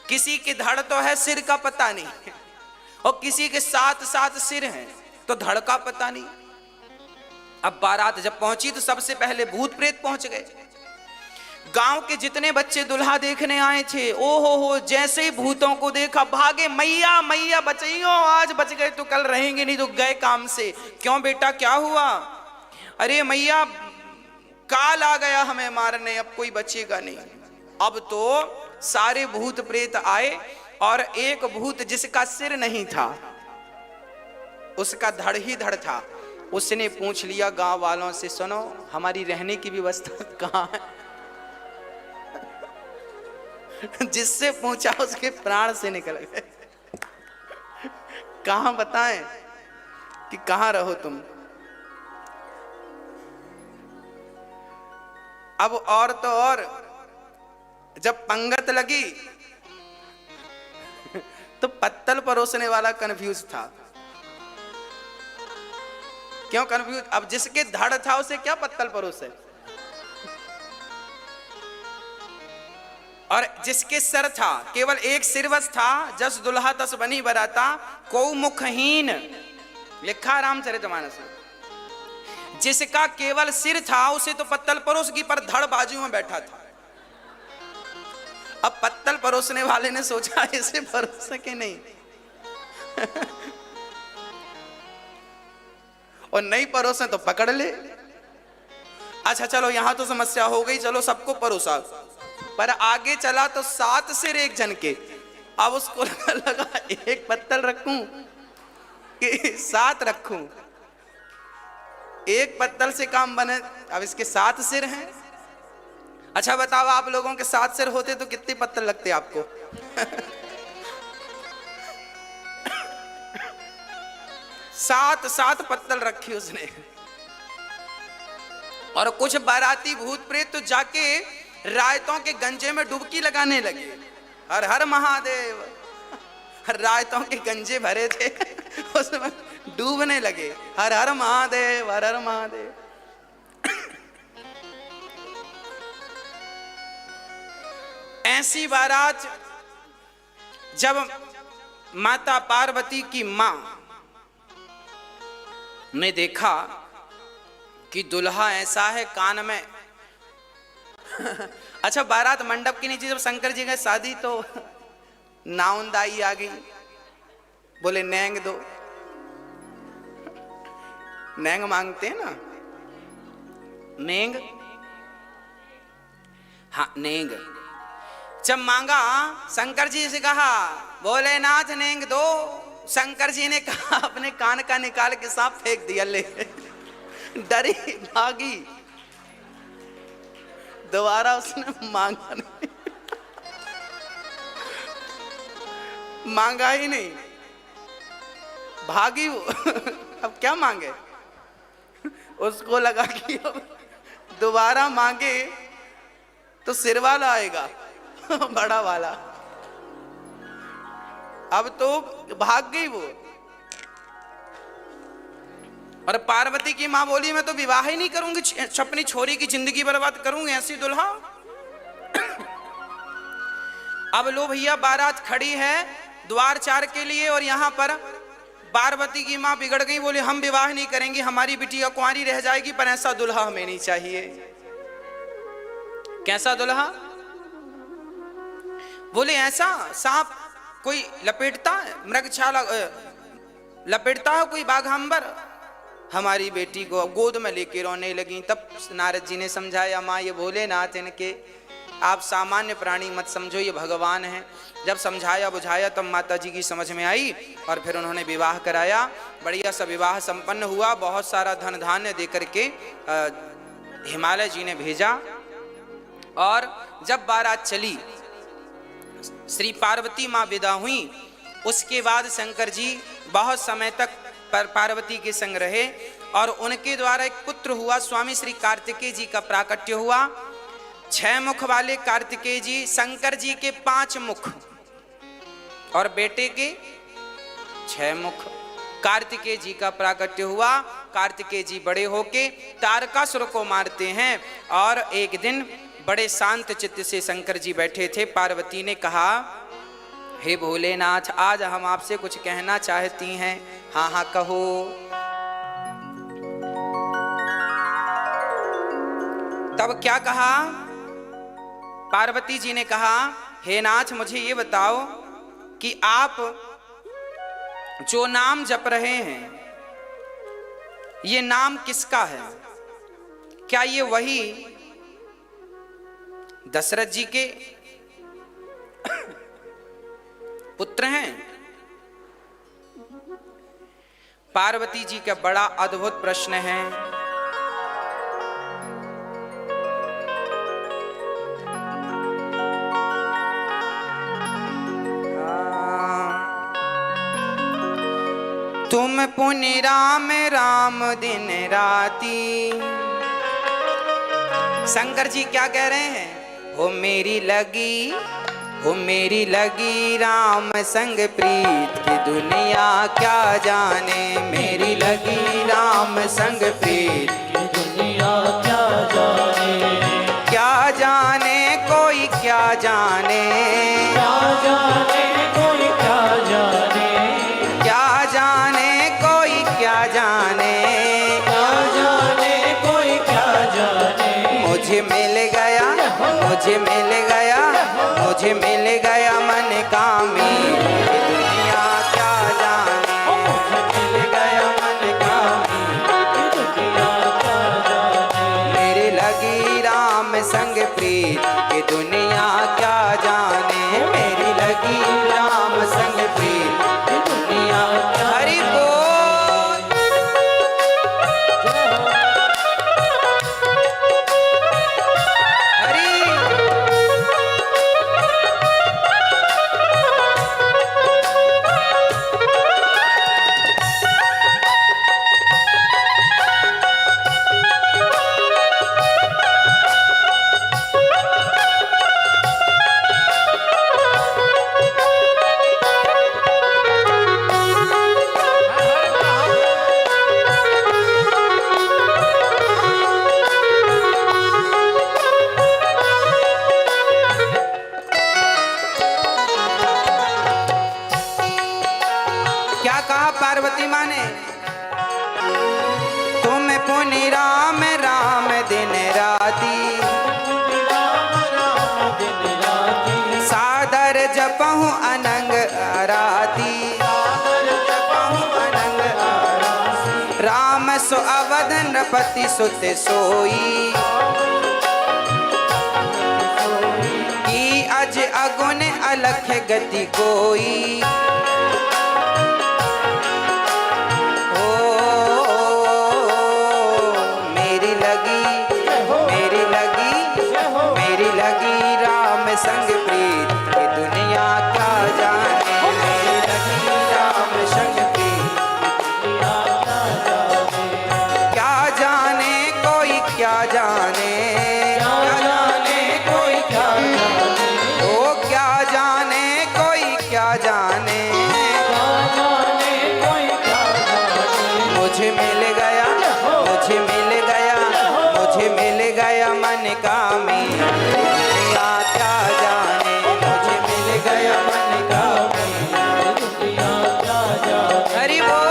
किसी के धड़ तो है सिर का पता नहीं, और किसी के साथ साथ सिर हैं तो धड़ का पता नहीं। अब बारात जब पहुंची तो सबसे पहले भूत प्रेत पहुंच गए। गांव के जितने बच्चे दुल्हा देखने आए थे, ओ हो जैसे ही भूतों को देखा भागे, मैया मैया बचाइयो, आज बच गए तो कल रहेंगे नहीं तो गए काम से। क्यों बेटा, क्या हुआ? अरे मैया काल आ गया हमें मारने, अब कोई बचेगा नहीं। अब तो सारे भूत प्रेत आए और एक भूत जिसका सिर नहीं था, उसका धड़ ही धड़ था, उसने पूछ लिया गांव वालों से, सुनो हमारी रहने की व्यवस्था कहाँ है? जिससे पूछा उसके प्राण से निकल गए। कहाँ बताएं कि कहाँ रहो तुम? अब और तो और जब पंगत लगी तो पत्तल परोसने वाला कंफ्यूज था। क्यों कंफ्यूज? अब जिसके धड़ था उसे क्या पत्तल परोसे, और जिसके सर था, केवल एक सिर बस था, जस दुल्हा तस बनी बराता, को मुखहीन, लिखा रामचरितमानस में। जिसका केवल सिर था उसे तो पत्तल परोसगी, पर धड़ बाजू में बैठा था। अब पत्तल परोसने वाले ने सोचा इसे परोस सके नहीं और नहीं परोसे तो पकड़ ले। अच्छा चलो यहां तो समस्या हो गई, चलो सबको परोसा, पर आगे चला तो 7 सिर एक जन के। अब उसको लगा एक पत्तल रखूं कि 7 रखूं, एक पत्तल से काम बने। अब इसके 7 सिर हैं। अच्छा बताओ, आप लोगों के 7 सिर होते तो कितने पत्तल लगते आपको? 7 पत्तल रखी उसने। और कुछ बाराती भूत प्रेत तो जाके रायतों के गंजे में डुबकी लगाने लगे। हर हर महादेव, रायतों के गंजे भरे थे उसमें डूबने लगे। हर हर महादेव, हर हर महादेव। ऐसी बारात जब माता पार्वती की मां ने देखा कि दुल्हा ऐसा है, कान में अच्छा बारात मंडप के नीचे जब शंकर जी गए शादी तो नाउंदाई आ गई, बोले नेंग दो। नेंग मांगते हैं ना, नेंग, हाँ नेंग। जब मांगा शंकर जी से कहा बोले नाथ नेंग दो, शंकर जी ने कहा अपने कान का निकाल के सांप फेंक दिया। ले डरी भागी, दोबारा उसने मांगा नहीं, मांगा ही नहीं, भागी वो। अब क्या मांगे? उसको लगा कि अब दोबारा मांगे तो सिर वाला आएगा बड़ा वाला। अब तो भाग गई वो। और पार्वती की मां बोली मैं तो विवाह ही नहीं करूंगी, अपनी छोरी की जिंदगी बर्बाद करूंगी, ऐसी दुल्हा। अब लो भैया बारात खड़ी है द्वार 4 के लिए, और यहां पर पार्वती की मां बिगड़ गई, बोले हम विवाह नहीं करेंगे, हमारी बिटिया कुंवारी रह जाएगी, पर ऐसा दुल्हा हमें नहीं चाहिए। कैसा दुल्हा? बोले ऐसा सांप कोई लपेटता है, मृगछाला लपेटता है कोई बाघांबर। हमारी बेटी को गोद में लेके रोने लगी। तब नारद जी ने समझाया माँ ये भोलेनाथ इनके, आप सामान्य प्राणी मत समझो, ये भगवान हैं। जब समझाया बुझाया तब माता जी की समझ में आई और फिर उन्होंने विवाह कराया। बढ़िया सा विवाह संपन्न हुआ। बहुत सारा धन धान्य दे करके हिमालय जी ने भेजा। और जब बारात चली, श्री पार्वती माँ विदा हुई। उसके बाद शंकर जी बहुत समय तक पार्वती के संग रहे और उनके द्वारा एक पुत्र हुआ, स्वामी श्री कार्तिकेय जी का प्राकट्य हुआ। 6 मुख वाले कार्तिकेय जी, शंकर जी के 5 मुख और बेटे के 6 मुख, कार्तिकेय जी का प्राकट्य हुआ। कार्तिकेय जी बड़े होके तारकासुर को मारते हैं। और एक दिन बड़े शांत चित्त से शंकर जी बैठे थे। पार्वती ने कहा हे भोलेनाथ, आज हम आपसे कुछ कहना चाहती हैं। हाँ हाँ कहो। तब क्या कहा? पार्वती जी ने कहा हे नाथ, मुझे ये बताओ कि आप जो नाम जप रहे हैं ये नाम किसका है? क्या ये वही दशरथ जी के पुत्र हैं? पार्वती जी का बड़ा अद्भुत प्रश्न है। तुम पुनि राम राम दिन राती, शंकर जी क्या कह रहे हैं? हो मेरी लगी राम संग प्रीत की दुनिया क्या जाने। मेरी लगी राम संग प्रीत की दुनिया क्या जाने। क्या जाने कोई क्या जाने। क्या जाने कोई क्या जाने। क्या जाने कोई क्या जाने। क्या जाने कोई क्या जाने। मुझे मिल गया, मुझे मिल गया, मुझे मिल गया मन कामी। ये दुनिया क्या जाने। मुझे मिल गया मन कामी। ये दुनिया क्या जाने। मेरे लगी राम संग प्रीत की दुनिया क्या जाने। मेरी लगी राम संग प्रीत की दुनिया। हरि बोल। हरि क्या कहा पार्वती माँ ने? तुम पुनि राम राम दिन राती। सादर जपहु अनंग आराती। राम सो अवध नृपति सुत सोई। की अज अगुन अलख गति कोई। संग प्रीत की दुनिया क्या जाने। मेरी लगी राम संग प्रीत की दुनिया क्या जाने। कोई क्या जाने। क्या जाने कोई क्या जाने। ओ क्या जाने कोई क्या जाने। मुझे मिल गया, मुझे मिल गया, मुझे मिल गया मन कामी। दुनिया क्या जाने। मुझे मिल गया मन कामी। दुनिया क्या जाने। हरि बोल।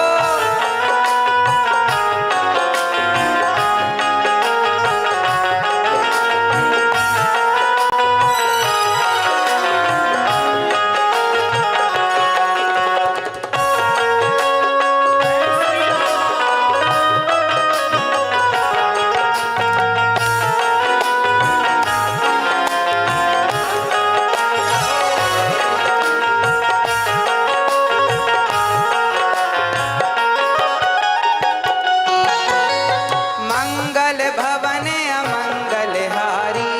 मंगल भवन अमंगल हारी।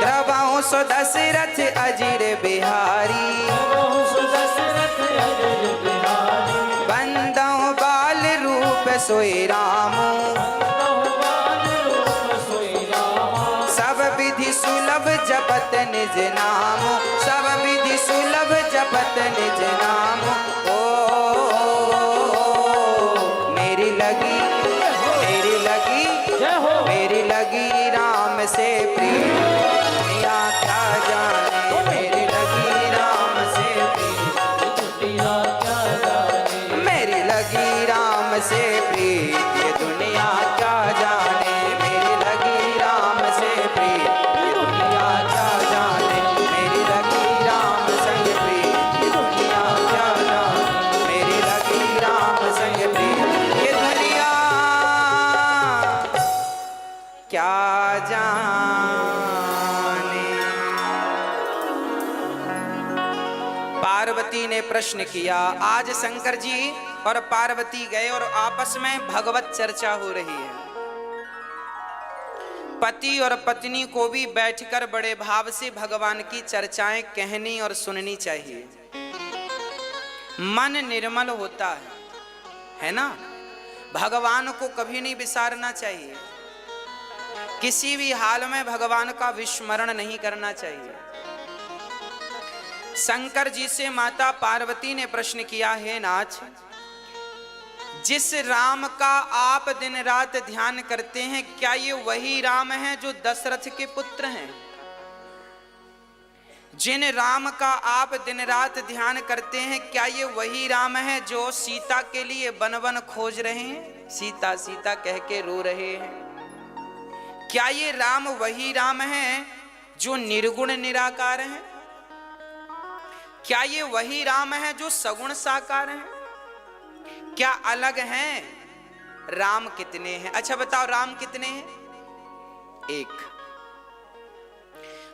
द्रवहु सो दशरथ अजिर बिहारी। बंदौ बाल रूप सोई रामू। सब विधि सुलभ जपत निज नाम। सब विधि सुलभ जपत निज नाम। ओ मेरी लगी, मेरी लगी, मेरी लगी राम से प्रीत दुनिया क्या जाने। मेरी लगी राम से प्रीत दुनिया क्या जाने। मेरी लगी राम से प्रीत ये दुनिया क्या जाने। मेरी लगी राम से प्रीत ये दुनिया क्या जाने। मेरी लगी राम संग प्रीत ये दुनिया क्या जाने। मेरी लगी राम संग प्रीत ये दुनिया क्या जाने। पार्वती ने प्रश्न किया। आज शंकर जी और पार्वती गए और आपस में भगवत चर्चा हो रही है। पति और पत्नी को भी बैठकर बड़े भाव से भगवान की चर्चाएं कहनी और सुननी चाहिए। मन निर्मल होता है ना। भगवान को कभी नहीं विसारना चाहिए, किसी भी हाल में भगवान का विस्मरण नहीं करना चाहिए। शंकर जी से माता पार्वती ने प्रश्न किया, है नाथ, जिस राम का आप दिन रात ध्यान करते हैं, क्या ये वही राम हैं जो दशरथ के पुत्र हैं? जिन राम का आप दिन रात ध्यान करते हैं, क्या ये वही राम हैं जो सीता के लिए वन वन खोज रहे हैं, सीता सीता कह के रो रहे हैं? क्या ये राम वही राम हैं जो निर्गुण निराकार हैं? क्या ये वही राम हैं जो सगुण साकार हैं? क्या अलग हैं? राम कितने हैं? अच्छा बताओ, राम कितने हैं? एक।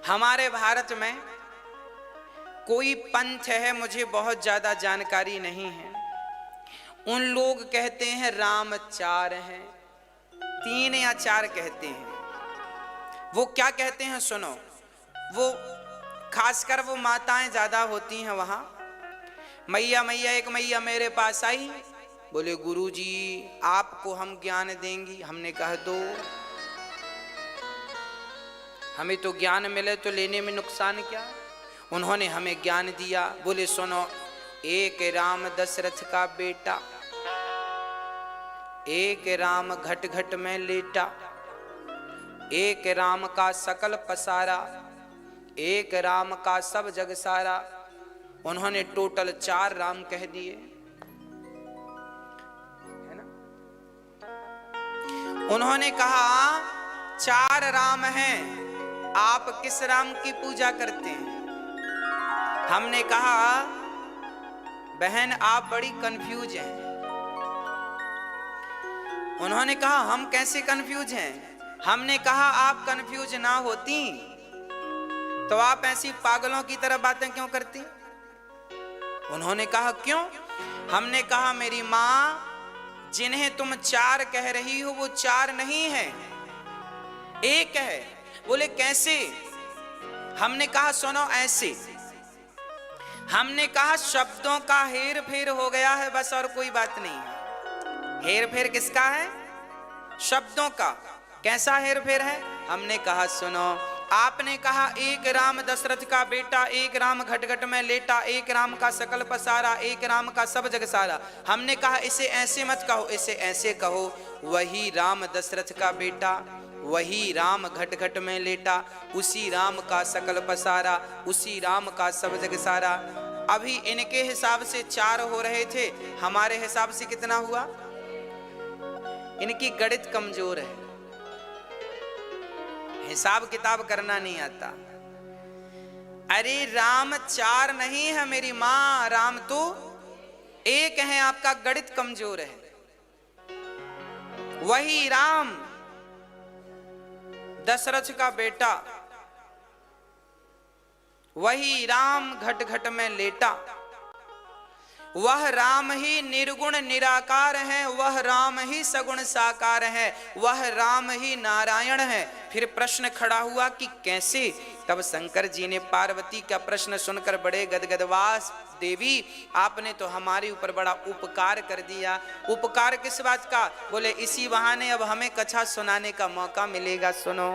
हमारे भारत में कोई पंथ है, मुझे बहुत ज्यादा जानकारी नहीं है, उन लोग कहते हैं राम 4 हैं, 3 या 4 कहते हैं। वो क्या कहते हैं सुनो, वो खासकर वो माताएं ज्यादा होती हैं वहां, मैया मैया एक मैया मेरे पास आई, बोले गुरुजी आपको हम ज्ञान देंगी। हमने कहा दो, हमें तो ज्ञान मिले तो लेने में नुकसान क्या। उन्होंने हमें ज्ञान दिया, बोले सुनो, एक राम दशरथ का बेटा, एक राम घट घट में लेटा, एक राम का सकल पसारा, एक राम का सब जग सारा। उन्होंने टोटल 4 राम कह दिए, है ना। उन्होंने कहा 4 राम हैं, आप किस राम की पूजा करते हैं? हमने कहा बहन आप बड़ी कंफ्यूज हैं। उन्होंने कहा हम कैसे कंफ्यूज हैं? हमने कहा आप कंफ्यूज ना होती तो आप ऐसी पागलों की तरह बातें क्यों करती? उन्होंने कहा क्यों? हमने कहा मेरी मां, जिन्हें तुम 4 कह रही हो वो 4 नहीं है, एक है। बोले कैसे? हमने कहा सुनो ऐसे। हमने कहा शब्दों का हेर फेर हो गया है बस, और कोई बात नहीं है। हेर फेर किसका है? शब्दों का। कैसा हेर फेर है? हमने कहा सुनो, आपने कहा एक राम दशरथ का बेटा, एक राम घट घट में लेटा, एक राम का सकल पसारा, एक राम का सब जग सारा। हमने कहा इसे ऐसे मत कहो, इसे ऐसे कहो, वही राम दशरथ का बेटा, वही राम घट घट में लेटा, उसी राम का सकल पसारा, उसी राम का सब जग सारा। अभी इनके हिसाब से 4 हो रहे थे, हमारे हिसाब से कितना हुआ? इनकी गणित कमजोर है, हिसाब किताब करना नहीं आता। अरे राम 4 नहीं है मेरी मां, राम तो एक है, आपका गणित कमजोर है। वही राम दशरथ का बेटा, वही राम घट घट में लेटा, वह राम ही निर्गुण निराकार है, वह राम ही सगुण साकार है, वह राम ही नारायण है। फिर प्रश्न खड़ा हुआ कि कैसे? तब शंकर जी ने पार्वती का प्रश्न सुनकर बड़े गदगदवास, देवी आपने तो हमारे ऊपर बड़ा उपकार कर दिया। उपकार किस बात का? बोले इसी बहाने अब हमें कथा सुनाने का मौका मिलेगा। सुनो,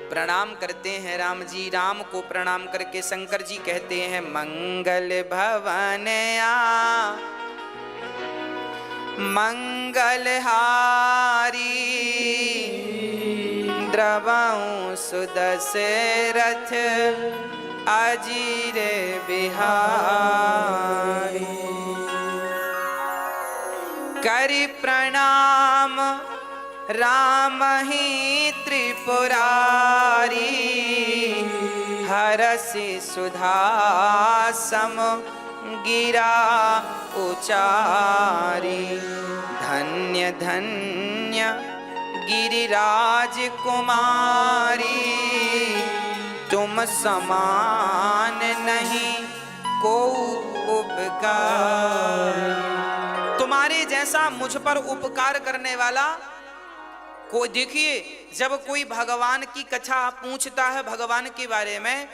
प्रणाम करते हैं राम जी। राम को प्रणाम करके शंकर जी कहते हैं मंगल भवन आ मंगलहारी, द्रवऊ सुदशरथ अजीर बिहारी। करि प्रणाम राम ही त्रिपुरारी, हरसि सुधा सम गिरा उचारी। धन्य धन्य गिरिराज कुमारी, तुम समान नहीं को उपकार। तुम्हारे जैसा मुझ पर उपकार करने वाला कोई, देखिए जब कोई भगवान की कथा पूछता है, भगवान के बारे में,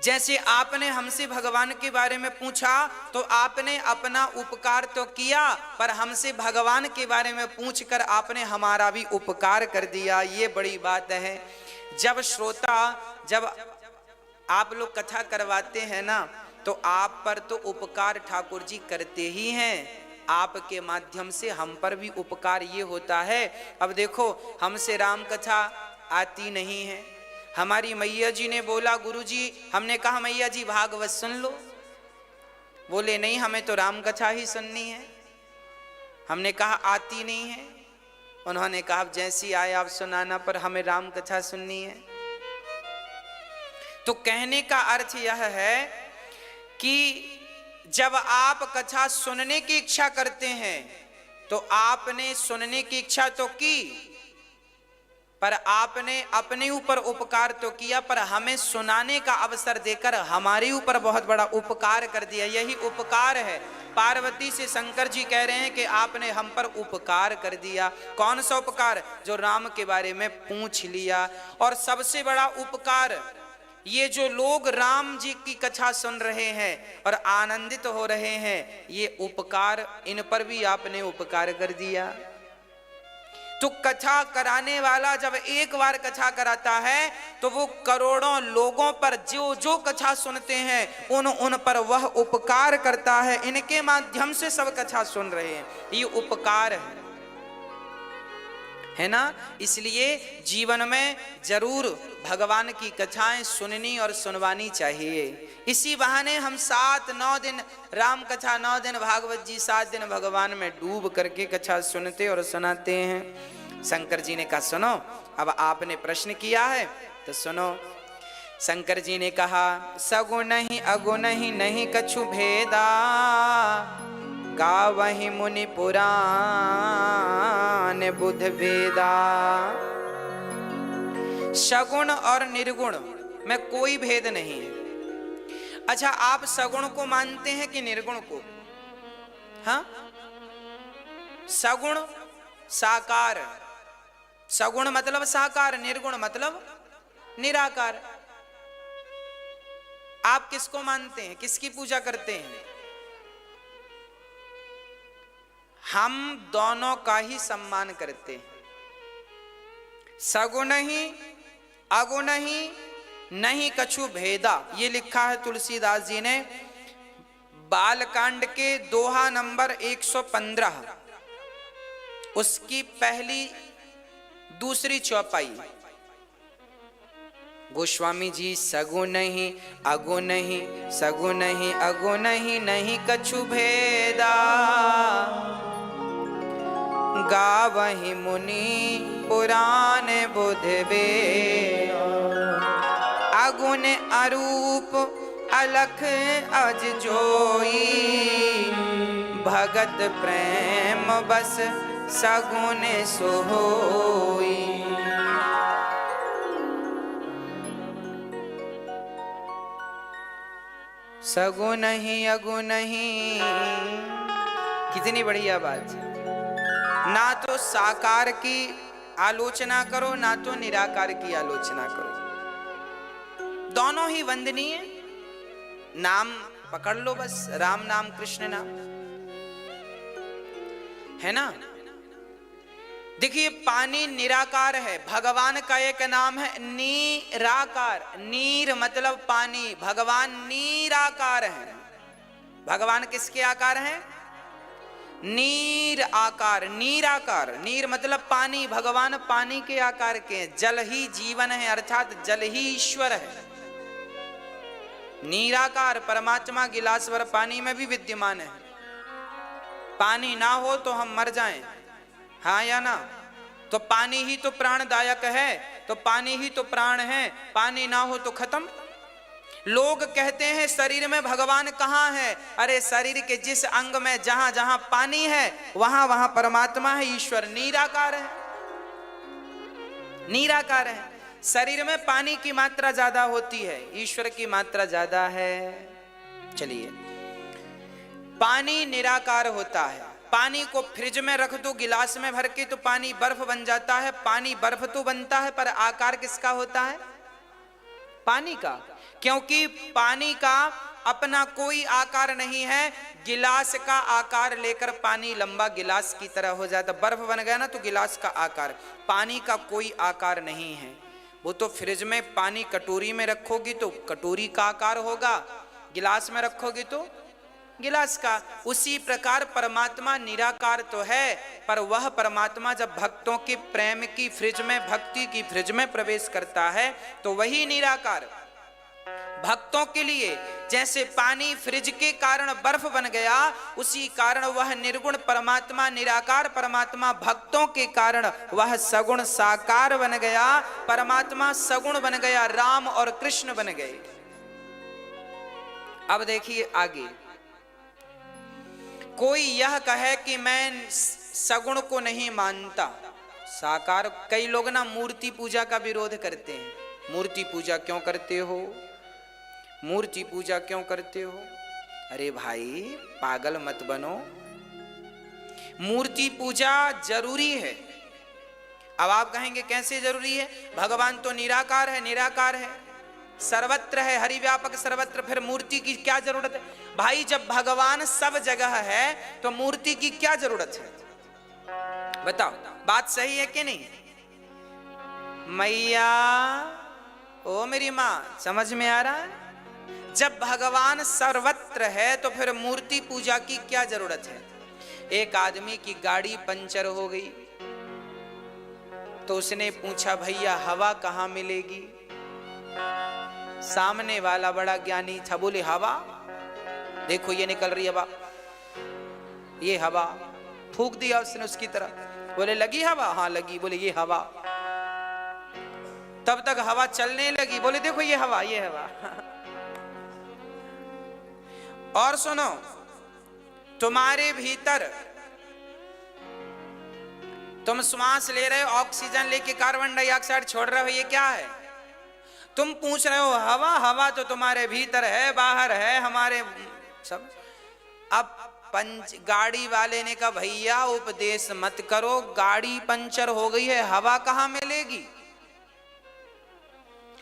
जैसे आपने हमसे भगवान के बारे में पूछा तो आपने अपना उपकार तो किया, पर हमसे भगवान के बारे में पूछकर आपने हमारा भी उपकार कर दिया। ये बड़ी बात है। जब श्रोता, जब आप लोग कथा करवाते हैं ना, तो आप पर तो उपकार ठाकुर जी करते ही हैं, आपके माध्यम से हम पर भी उपकार ये होता है। अब देखो, हमसे राम कथा आती नहीं है। हमारी मैया जी ने बोला गुरुजी, हमने कहा मैया जी भागवत सुन लो। बोले नहीं, हमें तो राम कथा ही सुननी है। हमने कहा आती नहीं है। उन्होंने कहा जैसी आए आप सुनाना, पर हमें राम कथा सुननी है। तो कहने का अर्थ यह है कि जब आप कथा सुनने की इच्छा करते हैं तो आपने सुनने की इच्छा तो की, पर आपने अपने ऊपर उपकार तो किया, पर हमें सुनाने का अवसर देकर हमारे ऊपर बहुत बड़ा उपकार कर दिया। यही उपकार है। पार्वती से शंकर जी कह रहे हैं कि आपने हम पर उपकार कर दिया। कौन सा उपकार? जो राम के बारे में पूछ लिया। और सबसे बड़ा उपकार, ये जो लोग राम जी की कथा सुन रहे हैं और आनंदित हो रहे हैं, ये उपकार, इन पर भी आपने उपकार कर दिया। तो कथा कराने वाला जब एक बार कथा कराता है तो वो करोड़ों लोगों पर जो जो कथा सुनते हैं उन पर वह उपकार करता है। इनके माध्यम से सब कथा सुन रहे हैं, ये उपकार है ना। इसलिए जीवन में जरूर भगवान की कथाएं सुननी और सुनवानी चाहिए। इसी बहाने हम 7-9 दिन राम कथा, 9 दिन भागवत जी, 7 दिन भगवान में डूब करके कथा सुनते और सुनाते हैं। शंकर जी ने कहा सुनो, अब आपने प्रश्न किया है तो सुनो। शंकर जी ने कहा सगुण ही अगुण ही नहीं कछु भेदा, गावहि मुनि पुराण बुध वेदा। सगुण और निर्गुण में कोई भेद नहीं है। अच्छा, आप सगुण को मानते हैं कि निर्गुण को? हाँ, सगुण साकार, सगुण मतलब साकार, निर्गुण मतलब निराकार। आप किसको मानते हैं, किसकी पूजा करते हैं? हम दोनों का ही सम्मान करते हैं। सगुण ही अगुण ही नहीं कछु भेदा, ये लिखा है तुलसीदास जी ने बालकांड के दोहा नंबर 115, उसकी पहली दूसरी चौपाई। गोस्वामी जी सगुण ही अगुण ही, सगुण ही अगुण ही नहीं कछु भेदा, गावहि मुनि पुराण बुध वेदा। अगुण अरूप अलख अज जोई, भगत प्रेम बस सगुण सोई। सगुण ही अगुण ही, कितनी बढ़िया बात। ना तो साकार की आलोचना करो, ना तो निराकार की आलोचना करो, दोनों ही वंदनीय। नाम पकड़ लो बस, राम नाम कृष्ण नाम, है ना। देखिए पानी निराकार है, भगवान का एक नाम है नीराकार। नीर मतलब पानी, भगवान नीराकार है। भगवान किसके आकार हैं? नीर आकार, नीराकार। नीर मतलब पानी, भगवान पानी के आकार के हैं। जल ही जीवन है, अर्थात जल ही ईश्वर है। नीराकार परमात्मा गिलास भर पानी में भी विद्यमान है। पानी ना हो तो हम मर जाएं, हाँ या ना। तो पानी ही तो प्राणदायक है, तो पानी ही तो प्राण है। पानी ना हो तो खत्म। लोग कहते हैं शरीर में भगवान कहाँ है? अरे शरीर के जिस अंग में जहां जहां पानी है वहां वहां परमात्मा है, ईश्वर निराकार है। निराकार है। शरीर में पानी की मात्रा ज्यादा होती है, ईश्वर की मात्रा ज्यादा है। चलिए, पानी निराकार होता है। पानी को फ्रिज में रख दो गिलास में भर के तो पानी बर्फ बन जाता है। पानी बर्फ तो बनता है पर आकार किसका होता है? पानी का, क्योंकि पानी का अपना कोई आकार नहीं है। गिलास का आकार लेकर पानी लंबा गिलास की तरह हो जाता, बर्फ बन गया ना तो गिलास का आकार। पानी का कोई आकार नहीं है। वो तो फ्रिज में पानी कटोरी में रखोगी तो कटोरी का आकार होगा, गिलास में रखोगी तो गिलास का। उसी प्रकार परमात्मा निराकार तो है, पर वह परमात्मा जब भक्तों के प्रेम की फ्रिज में, भक्ति की फ्रिज में प्रवेश करता है तो वही निराकार। भक्तों के लिए जैसे पानी फ्रिज के कारण बर्फ बन गया, उसी कारण वह निर्गुण परमात्मा, निराकार परमात्मा भक्तों के कारण वह सगुण साकार बन गया। परमात्मा सगुण बन गया, राम और कृष्ण बन गए। अब देखिए आगे, कोई यह कहे कि मैं सगुण को नहीं मानता, साकार। कई लोग ना मूर्ति पूजा का विरोध करते हैं। मूर्ति पूजा क्यों करते हो, मूर्ति पूजा क्यों करते हो? अरे भाई पागल मत बनो, मूर्ति पूजा जरूरी है। अब आप कहेंगे कैसे जरूरी है? भगवान तो निराकार है, निराकार है, सर्वत्र है, हरिव्यापक सर्वत्र, फिर मूर्ति की क्या जरूरत है? भाई जब भगवान सब जगह है तो मूर्ति की क्या जरूरत है? बताओ, बात सही है कि नहीं? मैया, ओ मेरी माँ, समझ में आ रहा है? जब भगवान सर्वत्र है तो फिर मूर्ति पूजा की क्या जरूरत है? एक आदमी की गाड़ी पंचर हो गई तो उसने पूछा भैया हवा कहाँ मिलेगी? सामने वाला बड़ा ज्ञानी था, बोले हवा देखो ये निकल रही हवा, ये हवा। फूंक दिया उसने उसकी तरफ, बोले लगी हवा? हाँ लगी। बोले ये हवा। तब तक हवा चलने लगी, बोले देखो ये हवा, ये हवा। और सुनो, तुम्हारे भीतर तुम श्वास ले रहे हो, ऑक्सीजन लेके कार्बन डाइऑक्साइड छोड़ रहे हो, ये क्या है? तुम पूछ रहे हो हवा, हवा तो तुम्हारे भीतर है, बाहर है, हमारे सब। अब गाड़ी वाले ने कहा भैया उपदेश मत करो, गाड़ी पंचर हो गई है, हवा कहाँ मिलेगी?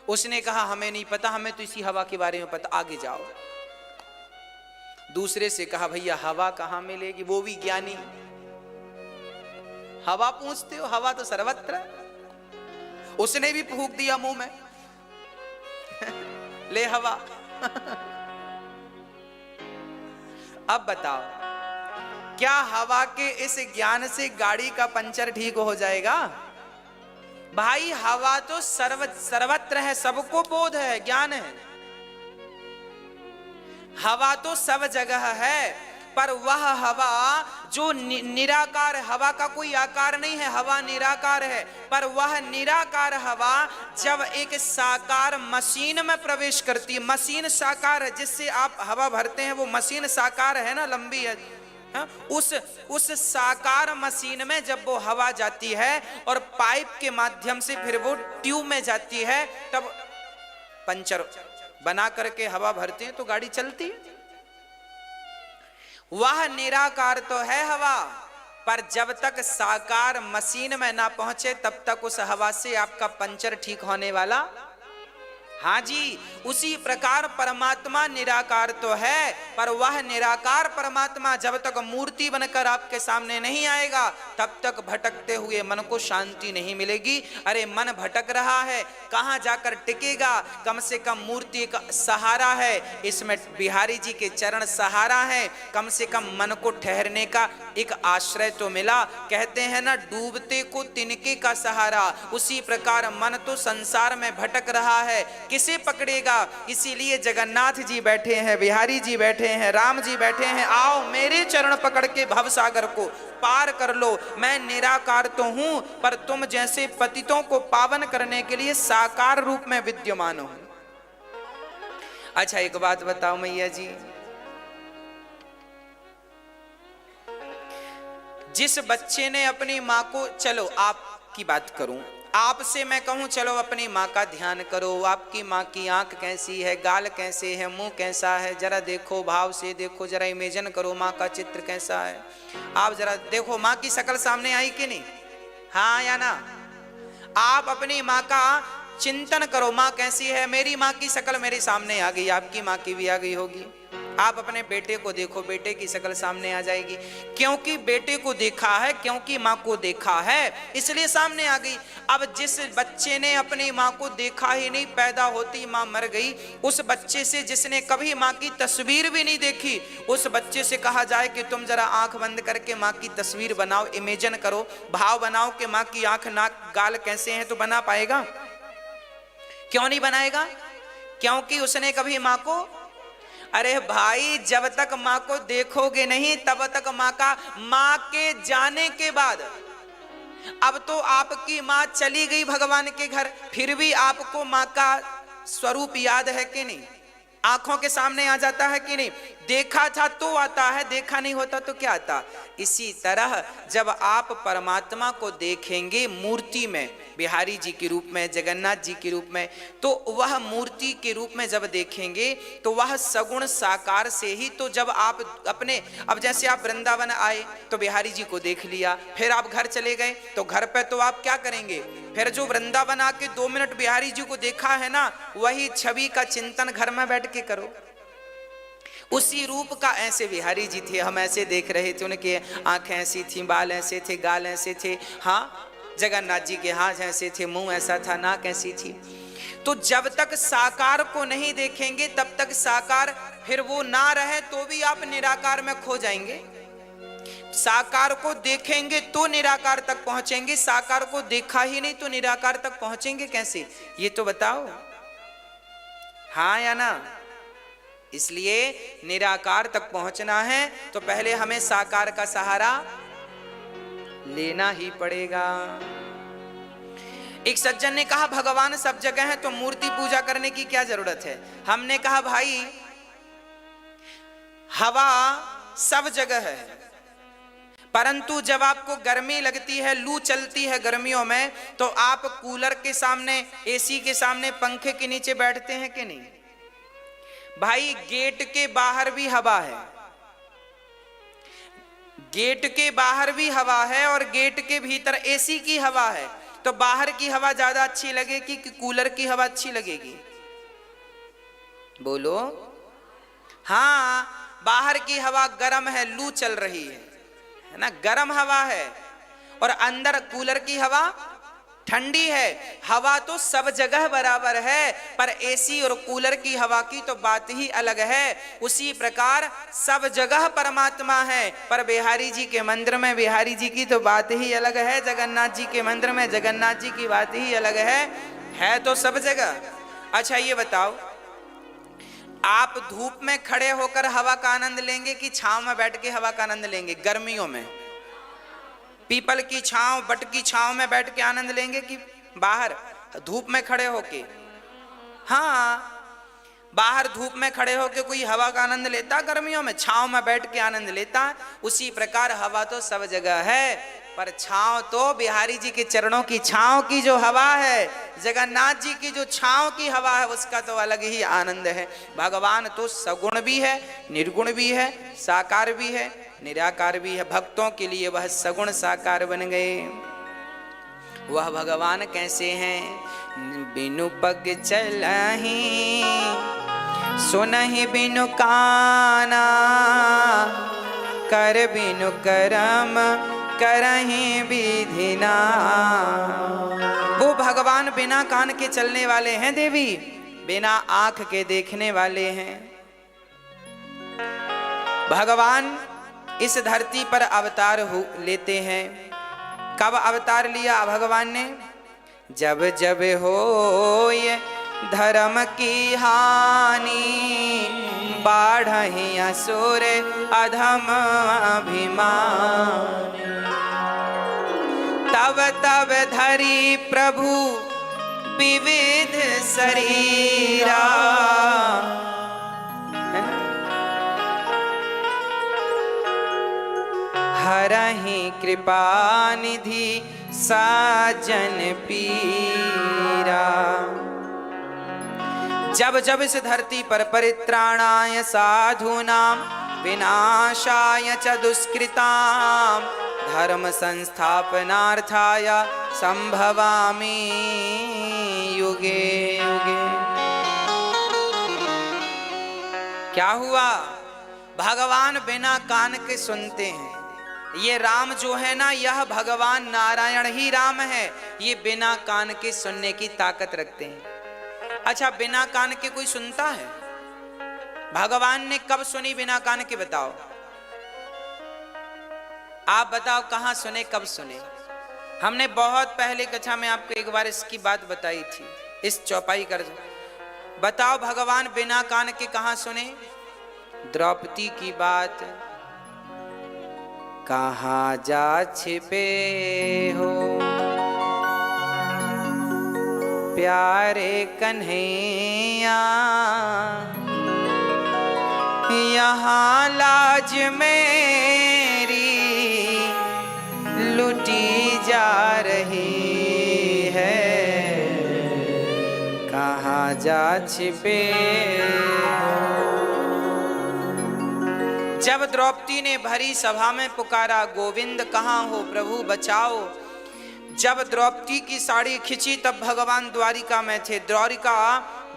उसने कहा हमें नहीं पता, हमें तो इसी हवा के बारे में पता, आगे जाओ। दूसरे से कहा भैया हवा कहाँ मिलेगी? वो भी ज्ञानी। हवा पूछते हो, हवा तो सर्वत्र है। उसने भी फूंक दिया मुंह में, ले हवा। अब बताओ, क्या हवा के इस ज्ञान से गाड़ी का पंचर ठीक हो जाएगा? भाई हवा तो सर्वत्र है, सबको बोध है, ज्ञान है। हवा तो सब जगह है, पर वह हवा जो निराकार, हवा का कोई आकार नहीं है, हवा निराकार है। पर वह निराकार हवा जब एक साकार मशीन में प्रवेश करती है, मशीन साकार है, जिससे आप हवा भरते हैं वो मशीन साकार है ना, लंबी है। उस साकार मशीन में जब वो हवा जाती है और पाइप के माध्यम से फिर वो ट्यूब में जाती है, तब पंचर बना करके हवा भरते हैं तो गाड़ी चलती है। वह निराकार तो है हवा, पर जब तक साकार मशीन में ना पहुंचे तब तक उस हवा से आपका पंचर ठीक होने वाला। हाँ जी, उसी प्रकार परमात्मा निराकार तो है, पर वह निराकार परमात्मा जब तक मूर्ति बनकर आपके सामने नहीं आएगा तब तक भटकते हुए मन को शांति नहीं मिलेगी। अरे मन भटक रहा है, कहाँ जाकर टिकेगा? कम से कम मूर्ति का सहारा है, इसमें बिहारी जी के चरण सहारा है, कम से कम मन को ठहरने का एक आश्रय तो मिला। कहते हैं ना, डूबते को तिनके का सहारा। उसी प्रकार मन तो संसार में भटक रहा है, किसे पकड़ेगा? इसीलिए जगन्नाथ जी बैठे हैं, बिहारी जी बैठे हैं, राम जी बैठे हैं, आओ मेरे चरण पकड़ के भवसागर को पार कर लो। मैं निराकार तो हूं, पर तुम जैसे पतितों को पावन करने के लिए साकार रूप में विद्यमान हूं। अच्छा एक बात बताओ मैया जी, जिस बच्चे ने अपनी माँ को, चलो आपकी बात करूं, आपसे मैं कहूं चलो अपनी माँ का ध्यान करो, आपकी माँ की आंख कैसी है, गाल कैसे है, मुंह कैसा है, जरा देखो, भाव से देखो, जरा इमेजिन करो माँ का चित्र कैसा है। आप जरा देखो माँ की शक्ल सामने आई कि नहीं? हाँ या ना? आप अपनी माँ का चिंतन करो, माँ कैसी है। मेरी माँ की शक्ल मेरे सामने आ गई, आपकी माँ की भी आ गई होगी। आप अपने बेटे को देखो, बेटे की शक्ल सामने आ जाएगी, क्योंकि बेटे को देखा है, क्योंकि माँ को देखा है, इसलिए सामने आ गई। अब जिस बच्चे ने अपनी माँ को देखा ही नहीं, पैदा होती माँ मर गई, उस बच्चे से जिसने कभी माँ की तस्वीर भी नहीं देखी, उस बच्चे से कहा जाए कि तुम जरा आंख बंद करके माँ की तस्वीर बनाओ, इमेजिन करो, भाव बनाओ कि माँ की आंख नाक गाल कैसे हैं, तो बना पाएगा? क्यों नहीं बनाएगा? क्योंकि उसने कभी माँ को, अरे भाई, जब तक माँ को देखोगे नहीं तब तक माँ के जाने के बाद, अब तो आपकी माँ चली गई भगवान के घर, फिर भी आपको माँ का स्वरूप याद है कि नहीं? आंखों के सामने आ जाता है कि नहीं? देखा था तो आता है, देखा नहीं होता तो क्या आता? इसी तरह जब आप परमात्मा को देखेंगे मूर्ति में, बिहारी जी के रूप में, जगन्नाथ जी के रूप में, तो वह मूर्ति के रूप में जब देखेंगे तो वह सगुण साकार से ही, तो जब आप अपने, अब जैसे आप वृंदावन आए तो बिहारी जी को देख लिया, फिर आप घर चले गए तो घर पे तो आप क्या करेंगे? फिर जो वृंदावन आके 2 मिनट बिहारी जी को देखा है ना, वही छवि का चिंतन घर में बैठ के करो। उसी रूप का ऐसे बिहारी जी थे, हम ऐसे देख रहे थे, उनके आंखें ऐसी थी, बाल ऐसे थे, गाल ऐसे थे। हाँ, जगन्नाथ जी के हाथ ऐसे थे, मुंह ऐसा था, नाक ऐसी थी। तो जब तक साकार को नहीं देखेंगे तब तक साकार, फिर वो ना रहे तो भी आप निराकार में खो जाएंगे। साकार को देखेंगे तो निराकार तक पहुंचेंगे, साकार को देखा ही नहीं तो निराकार तक पहुंचेंगे कैसे? ये तो बताओ, हाँ या ना? इसलिए निराकार तक पहुंचना है तो पहले हमें साकार का सहारा लेना ही पड़ेगा। एक सज्जन ने कहा भगवान सब जगह है तो मूर्ति पूजा करने की क्या जरूरत है? हमने कहा भाई, हवा सब जगह है, परंतु जब आपको गर्मी लगती है, लू चलती है गर्मियों में, तो आप कूलर के सामने, एसी के सामने, पंखे के नीचे बैठते हैं कि नहीं? भाई, गेट के बाहर भी हवा है, गेट के बाहर भी हवा है और गेट के भीतर एसी की हवा है, तो बाहर की हवा ज्यादा अच्छी लगेगी कि कूलर की हवा अच्छी लगेगी? बोलो। हाँ, बाहर की हवा गर्म है, लू चल रही है ना, गर्म हवा है, और अंदर कूलर की हवा ठंडी है। हवा तो सब जगह बराबर है, पर एसी और कूलर की हवा की तो बात ही अलग है। उसी प्रकार सब जगह परमात्मा है, पर बिहारी जी के मंदिर में बिहारी जी की तो बात ही अलग है, जगन्नाथ जी के मंदिर में जगन्नाथ जी की बात ही अलग है तो सब जगह। अच्छा ये बताओ, आप धूप में खड़े होकर हवा का आनंद लेंगे कि छांव में बैठ के हवा का आनंद लेंगे? गर्मियों में पीपल की छांव, बट की छांव में बैठ के आनंद लेंगे कि बाहर धूप में खड़े होके? हाँ, बाहर धूप में खड़े होके कोई हवा का आनंद लेता? गर्मियों में छांव में बैठ के आनंद लेता। उसी प्रकार हवा तो सब जगह है, पर छांव तो बिहारी जी के चरणों की छांव की जो हवा है, जगन्नाथ जी की जो छांव की हवा है, उसका तो अलग ही आनंद है। भगवान तो सगुण भी है, निर्गुण भी है, साकार भी है, निराकार भी है। भक्तों के लिए वह सगुण साकार बन गए। वह भगवान कैसे हैं? बिनु पग चलहि सुनहि बिनु काना, कर बिनु करम करहि विधिना। वो भगवान बिना कान के चलने वाले हैं देवी, बिना आंख के देखने वाले हैं। भगवान इस धरती पर अवतार लेते हैं। कब अवतार लिया भगवान ने? जब जब हो ये धर्म की हानि, बाढ़हि असुर अधम अभिमान, तब तब धरी प्रभु विविध शरीरा। हरहि कृपा निधि साजन पीरा। जब जब इस धरती पर परित्राणाय साधूनां विनाशाय च दुष्कृतां धर्म संस्थापनार्थाय संभवामि युगे युगे। क्या हुआ? भगवान बिना कान के सुनते हैं। ये राम जो है ना, यह भगवान नारायण ही राम है। ये बिना कान के सुनने की ताकत रखते हैं। अच्छा, बिना कान के कोई सुनता है? भगवान ने कब सुनी बिना कान के? बताओ, आप बताओ, कहां सुने, कब सुने? हमने बहुत पहले कक्षा में आपको एक बार इसकी बात बताई थी, इस चौपाई कर। बताओ, भगवान बिना कान के कहां सुने? द्रौपदी की बात। कहां जा छिपे हो प्यारे कन्हैया, यहाँ लाज मेरी लुटी जा रही है। कहाँ जा छिपे? जब द्रौपदी ने भरी सभा में पुकारा, गोविंद कहाँ हो प्रभु बचाओ। जब द्रौपदी की साड़ी खिंची तब भगवान द्वारिका में थे। द्वारिका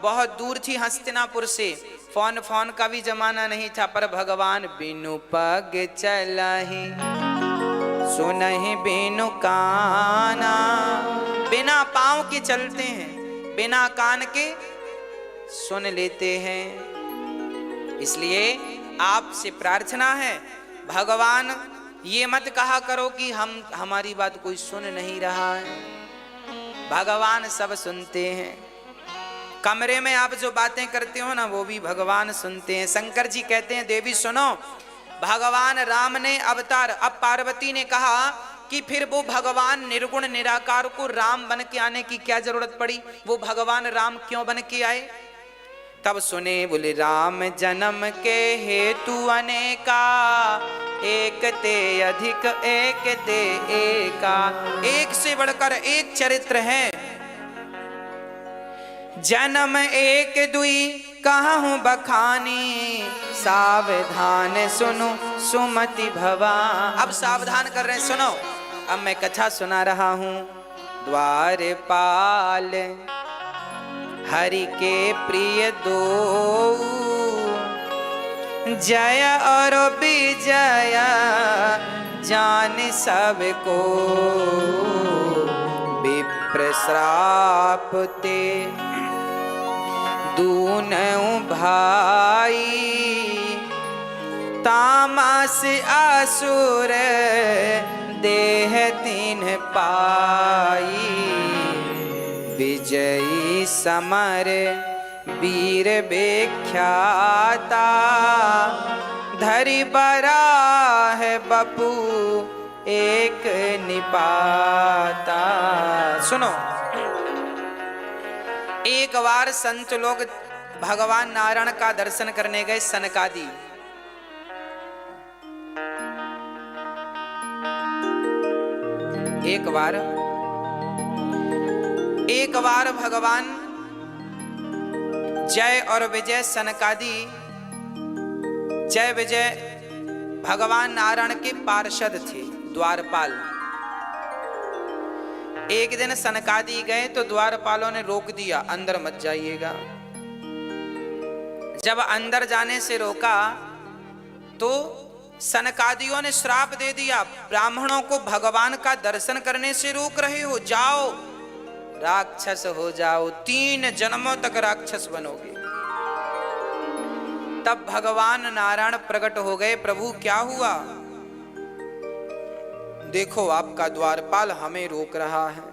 बहुत दूर थी हस्तिनापुर से। फोन का भी जमाना नहीं था, पर भगवान बिनु पग चलहि सुनहि बिनु काना। बिना पांव के चलते हैं, बिना कान के सुन लेते हैं। इसलिए आपसे प्रार्थना है, भगवान ये मत कहा करो कि हमारी बात कोई सुन नहीं रहा है। भगवान सब सुनते हैं। कमरे में आप जो बातें करते हो ना, वो भी भगवान सुनते हैं। शंकर जी कहते हैं, देवी सुनो, भगवान राम ने अवतार, अब पार्वती ने कहा कि फिर वो भगवान निर्गुण निराकार को राम बन के आने की क्या जरूरत पड़ी? वो भगवान राम क्यों बन के आए? तब सुने, बोले राम जन्म के हेतु अनेका, एक ते अधिक एक ते एका। एक से बढ़कर एक चरित्र है। जन्म एक दुई कहूँ बखानी, सावधान सुनो सुमति भवा। अब सावधान कर रहे हैं, सुनो। अब मैं कथा सुना रहा हूँ। द्वारपाल हरि के प्रिय दो, जय और विजय जान सबको। विप्र श्राप ते दूनों भाई, तामस असुर देह तीन पाई। विजयी समर वीर विख्याता, धरि बरा है बपू एक निपाता। सुनो, एक बार संत लोग भगवान नारायण का दर्शन करने गए, सनकादि। एक बार भगवान जय और विजय सनकादि, जय विजय भगवान नारायण के पार्षद थे, द्वारपाल। एक दिन सनकादि गए तो द्वारपालों ने रोक दिया, अंदर मत जाइएगा। जब अंदर जाने से रोका तो सनकादियों ने श्राप दे दिया, ब्राह्मणों को भगवान का दर्शन करने से रोक रहे हो, जाओ राक्षस हो जाओ, 3 जन्मों तक राक्षस बनोगे। तब भगवान नारायण प्रकट हो गए, प्रभु क्या हुआ? देखो आपका द्वारपाल हमें रोक रहा है।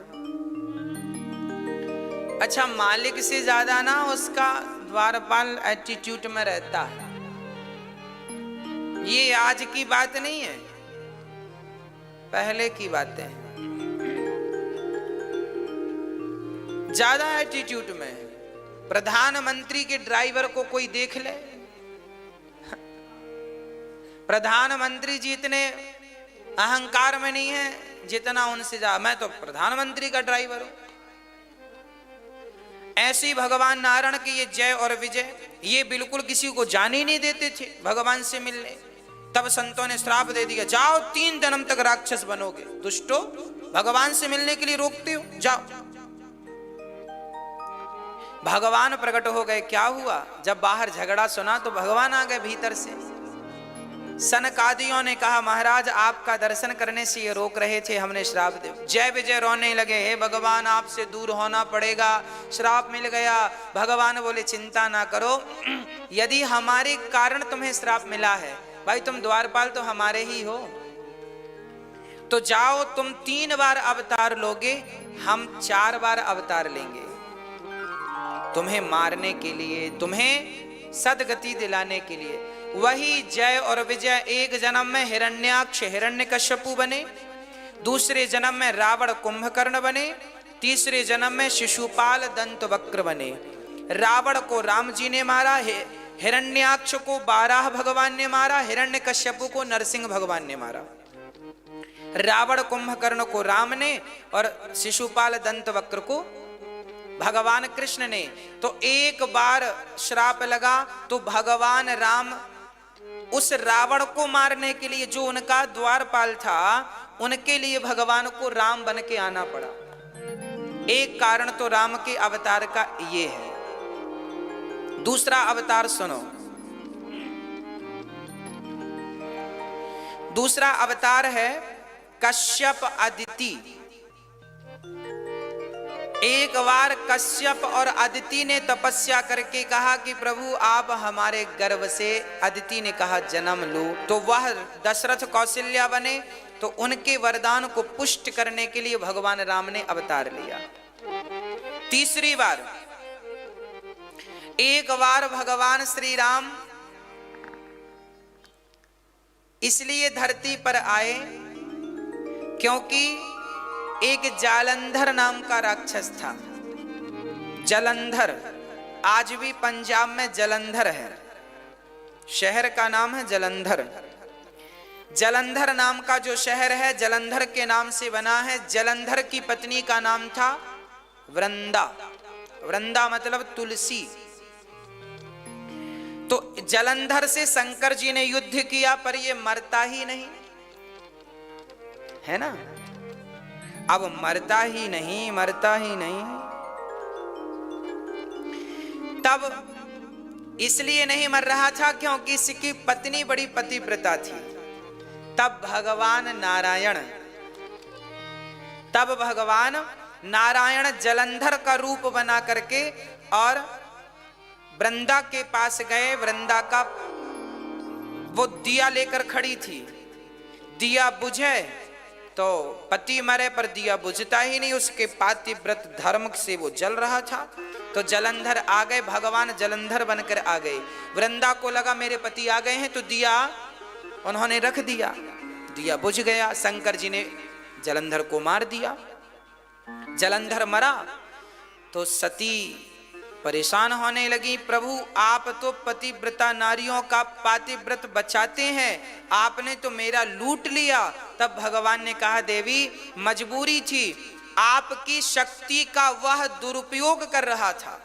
अच्छा, मालिक से ज्यादा ना उसका द्वारपाल एटीट्यूड में रहता है। ये आज की बात नहीं है, पहले की बातें हैं। ज्यादा एटीट्यूड में। प्रधानमंत्री के ड्राइवर को कोई देख ले, प्रधानमंत्री जी इतने अहंकार में नहीं है जितना उनसे जा, मैं तो प्रधानमंत्री का ड्राइवर हूं। ऐसे ही भगवान नारायण के ये जय और विजय, ये बिल्कुल किसी को जाने ही नहीं देते थे भगवान से मिलने। तब संतों ने श्राप दे दिया, जाओ 3 जन्म तक राक्षस बनोगे। दुष्टो, भगवान से मिलने के लिए रोकते हो, जाओ। भगवान प्रकट हो गए। क्या हुआ? जब बाहर झगड़ा सुना तो भगवान आ गए भीतर से। सनकादियों ने कहा, महाराज आपका दर्शन करने से ये रोक रहे थे, हमने श्राप दे। जय विजय रोने लगे, हे भगवान आपसे दूर होना पड़ेगा, श्राप मिल गया। भगवान बोले, चिंता ना करो, यदि हमारे कारण तुम्हें श्राप मिला है, भाई तुम द्वारपाल तो हमारे ही हो, तो जाओ तुम 3 बार अवतार लोगे, हम 4 बार अवतार लेंगे तुम्हें मारने के लिए, तुम्हें सदगति दिलाने के लिए। वही जय और विजय एक जन्म में हिरण्याक्ष हिरण्यकश्यपु बने, दूसरे जन्म में रावण कुंभकर्ण बने, तीसरे जन्म में शिशुपाल दंतवक्र बने। रावण को राम जी ने मारा, हिरण्याक्ष को बाराह भगवान ने मारा, हिरण्यकश्यपु को नरसिंह भगवान ने मारा। रावण कुंभकर्ण को राम ने और शिशुपाल दंतवक्र को भगवान कृष्ण ने। तो एक बार श्राप लगा तो भगवान राम उस रावण को मारने के लिए, जो उनका द्वारपाल था, उनके लिए भगवान को राम बन के आना पड़ा। एक कारण तो राम के अवतार का ये है। दूसरा अवतार सुनो, दूसरा अवतार है कश्यप अदिति। एक बार कश्यप और अदिति ने तपस्या करके कहा कि प्रभु आप हमारे गर्भ से, अदिति ने कहा जन्म लो, तो वह दशरथ कौशल्या बने। तो उनके वरदान को पुष्ट करने के लिए भगवान राम ने अवतार लिया। तीसरी बार, एक बार भगवान श्री राम इसलिए धरती पर आए क्योंकि एक जालंधर नाम का राक्षस था। जलंधर, आज भी पंजाब में जलंधर है, शहर का नाम है जलंधर। जलंधर नाम का जो शहर है, जलंधर के नाम से बना है। जलंधर की पत्नी का नाम था वृंदा। वृंदा मतलब तुलसी। तो जलंधर से शंकर जी ने युद्ध किया, पर ये मरता ही नहीं है ना। अब मरता ही नहीं, मरता ही नहीं। तब इसलिए नहीं मर रहा था क्योंकि इसकी पत्नी बड़ी पतिव्रता थी। तब भगवान नारायण जलंधर का रूप बना करके और वृंदा के पास गए। वृंदा का वो दिया लेकर खड़ी थी, दिया बुझे तो पति मरे पर दिया बुझता ही नहीं, उसके पातिव्रत धर्म से वो जल रहा था। तो जलंधर आ गए, भगवान जलंधर बनकर आ गए। वृंदा को लगा मेरे पति आ गए हैं, तो दिया उन्होंने रख दिया, दिया बुझ गया। शंकर जी ने जलंधर को मार दिया। जलंधर मरा तो सती परेशान होने लगी, प्रभु आप तो पतिव्रता नारियों का पातिव्रत बचाते हैं, आपने तो मेरा लूट लिया। तब भगवान ने कहा, देवी मजबूरी थी, आपकी शक्ति का वह दुरुपयोग कर रहा था।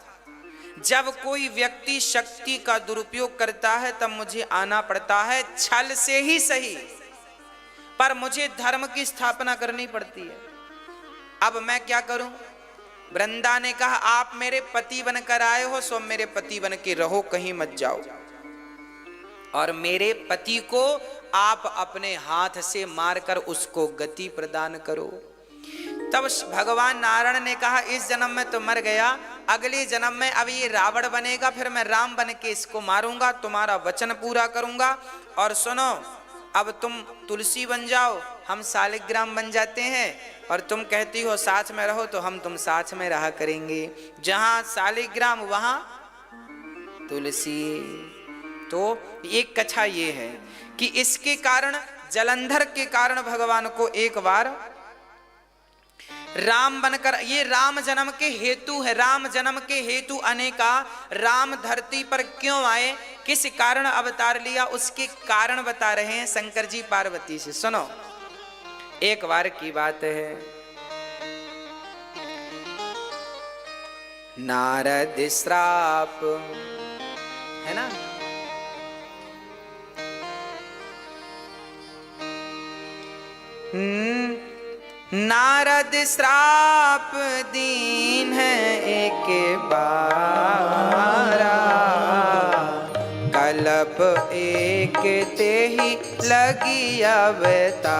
जब कोई व्यक्ति शक्ति का दुरुपयोग करता है तब मुझे आना पड़ता है, छल से ही सही, पर मुझे धर्म की स्थापना करनी पड़ती है। अब मैं क्या करूं? वृंदा ने कहा, आप मेरे पति बनकर आए हो, सो मेरे पति बन के रहो, कहीं मत जाओ, और मेरे पति को आप अपने हाथ से मारकर उसको गति प्रदान करो। तब भगवान नारायण ने कहा, इस जन्म में तो मर गया, अगले जन्म में अब ये रावण बनेगा, फिर मैं राम बन के इसको मारूंगा, तुम्हारा वचन पूरा करूंगा। और सुनो, अब तुम तुलसी बन जाओ, हम शालिग्राम बन जाते हैं, और तुम कहती हो साथ में रहो, तो हम तुम साथ में रहा करेंगे। जहां शालिग्राम वहां तुलसी। तो एक कथा ये है कि इसके कारण, जलंधर के कारण भगवान को एक बार राम बनकर, ये राम जन्म के हेतु है। राम जन्म के हेतु अनेका, राम धरती पर क्यों आए, किस कारण अवतार लिया, उसके कारण बता रहे हैं शंकर जी पार्वती से। सुनो, एक बार की बात है, नारद श्राप है ना, नारद श्राप दीन है एक बारा, कल्प एक ते ही लगी अवतारा।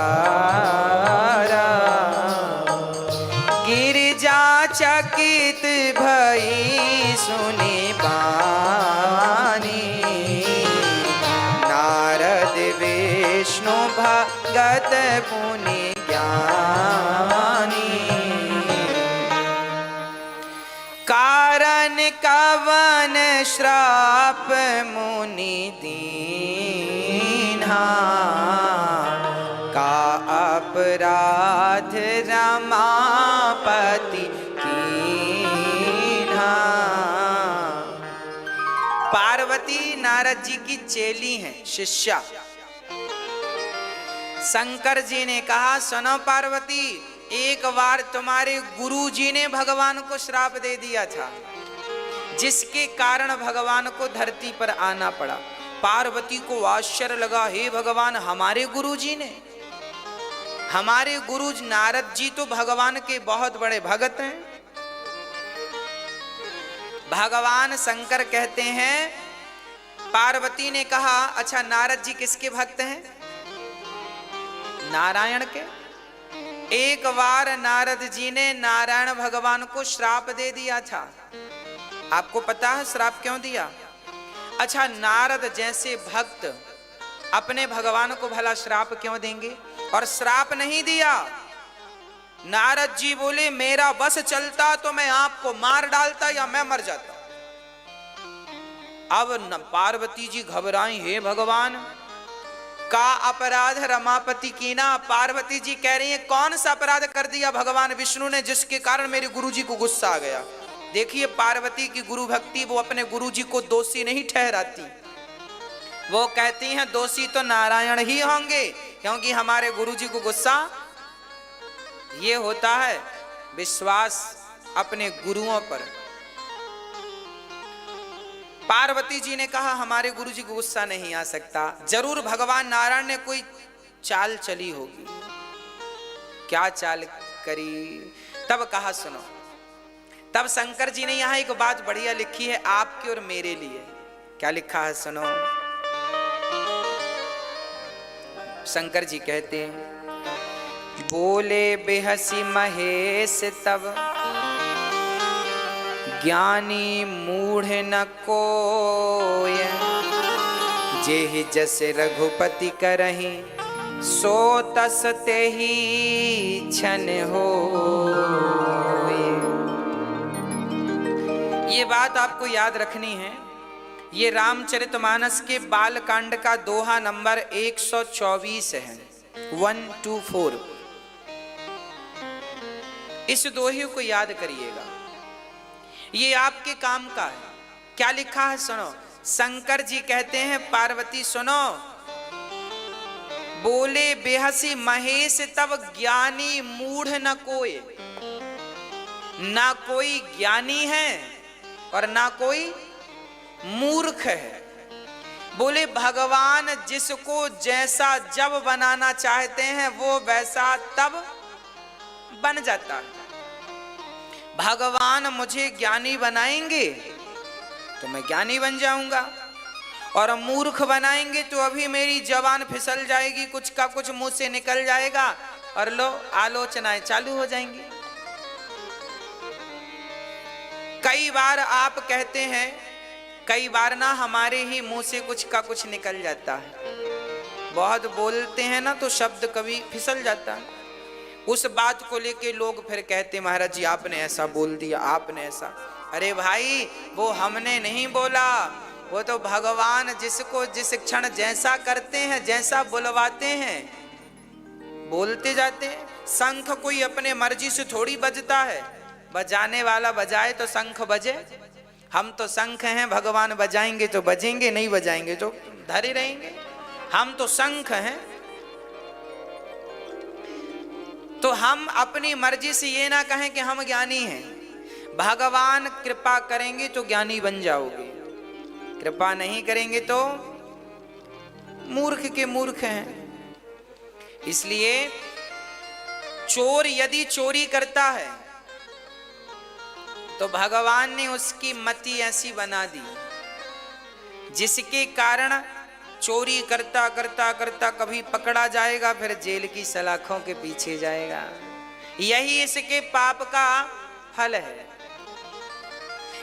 गिरिजा चकित भई सुनि बानी, नारद विष्णु भगत मुनि ज्ञानी। कारण कवन श्राप मुनि दीन्हा, का अपराध रमापति कीन्हा। पार्वती नारद जी की चेली हैं, शिष्या। शंकर जी ने कहा, सुनो पार्वती, एक बार तुम्हारे गुरुजी ने भगवान को श्राप दे दिया था, जिसके कारण भगवान को धरती पर आना पड़ा। पार्वती को आश्चर्य लगा, हे भगवान, हमारे गुरुजी ने? हमारे गुरु नारद जी तो भगवान के बहुत बड़े भक्त हैं। भगवान शंकर कहते हैं, पार्वती ने कहा, अच्छा नारद जी किसके भक्त हैं? नारायण के। एक बार नारद जी ने नारायण भगवान को श्राप दे दिया था। आपको पता है श्राप क्यों दिया? अच्छा, नारद जैसे भक्त अपने भगवान को भला श्राप क्यों देंगे? और श्राप नहीं दिया। नारद जी बोले, मेरा बस चलता तो मैं आपको मार डालता या मैं मर जाता। अब पार्वती जी घबराई, हे भगवान, का अपराध रमापति कीना। पार्वती जी कह रही है, कौन सा अपराध कर दिया भगवान विष्णु ने जिसके कारण मेरे गुरुजी को गुस्सा आ गया? देखिए, पार्वती की गुरु भक्ति, वो अपने गुरुजी को दोषी नहीं ठहराती। वो कहती हैं दोषी तो नारायण ही होंगे, क्योंकि हमारे गुरुजी को गुस्सा। ये होता है विश्वास अपने गुरुओं पर। पार्वती जी ने कहा, हमारे गुरुजी को गुस्सा नहीं आ सकता, जरूर भगवान नारायण ने कोई चाल चली होगी। क्या चाल करी? तब कहा, सुनो। तब शंकर जी ने यहां एक बात बढ़िया लिखी है आपके और मेरे लिए। क्या लिखा है? सुनो। शंकर जी कहते हैं, बोले बेहसी महेश तब, ज्ञानी मूढ़ न कोय, जेहि जस रघुपति करहि, सो तस तेहि छन होय। ये बात आपको याद रखनी है। ये रामचरितमानस के बालकांड का दोहा नंबर 124 है, 124। इस दोहे को याद करिएगा, ये आपके काम का है। क्या लिखा है? सुनो। शंकर जी कहते हैं, पार्वती सुनो। बोले बेहसी महेश तब, ज्ञानी मूढ़ न कोई। ना कोई ज्ञानी है और ना कोई मूर्ख है। बोले भगवान जिसको जैसा जब बनाना चाहते हैं वो वैसा तब बन जाता है। भगवान मुझे ज्ञानी बनाएंगे तो मैं ज्ञानी बन जाऊंगा, और मूर्ख बनाएंगे तो अभी मेरी जबान फिसल जाएगी, कुछ का कुछ मुंह से निकल जाएगा और लो आलोचनाएं चालू हो जाएंगी। कई बार आप कहते हैं, कई बार ना हमारे ही मुंह से कुछ का कुछ निकल जाता है। बहुत बोलते हैं ना तो शब्द कभी फिसल जाता है। उस बात को लेके लोग फिर कहते, महाराज जी आपने ऐसा बोल दिया, आपने ऐसा। अरे भाई, वो हमने नहीं बोला, वो तो भगवान जिसको जिस क्षण जैसा करते हैं, जैसा बुलवाते हैं, बोलते जाते हैं। शंख कोई अपने मर्जी से थोड़ी बजता है, बजाने वाला बजाए तो शंख बजे। हम तो शंख हैं, भगवान बजाएंगे तो बजेंगे, नहीं बजाएंगे तो धरे रहेंगे। हम तो शंख हैं। तो हम अपनी मर्जी से ये ना कहें कि हम ज्ञानी हैं। भगवान कृपा करेंगे तो ज्ञानी बन जाओगे, कृपा नहीं करेंगे तो मूर्ख के मूर्ख हैं। इसलिए चोर यदि चोरी करता है तो भगवान ने उसकी मति ऐसी बना दी जिसके कारण चोरी करता करता करता कभी पकड़ा जाएगा, फिर जेल की सलाखों के पीछे जाएगा। यही इसके पाप का फल है।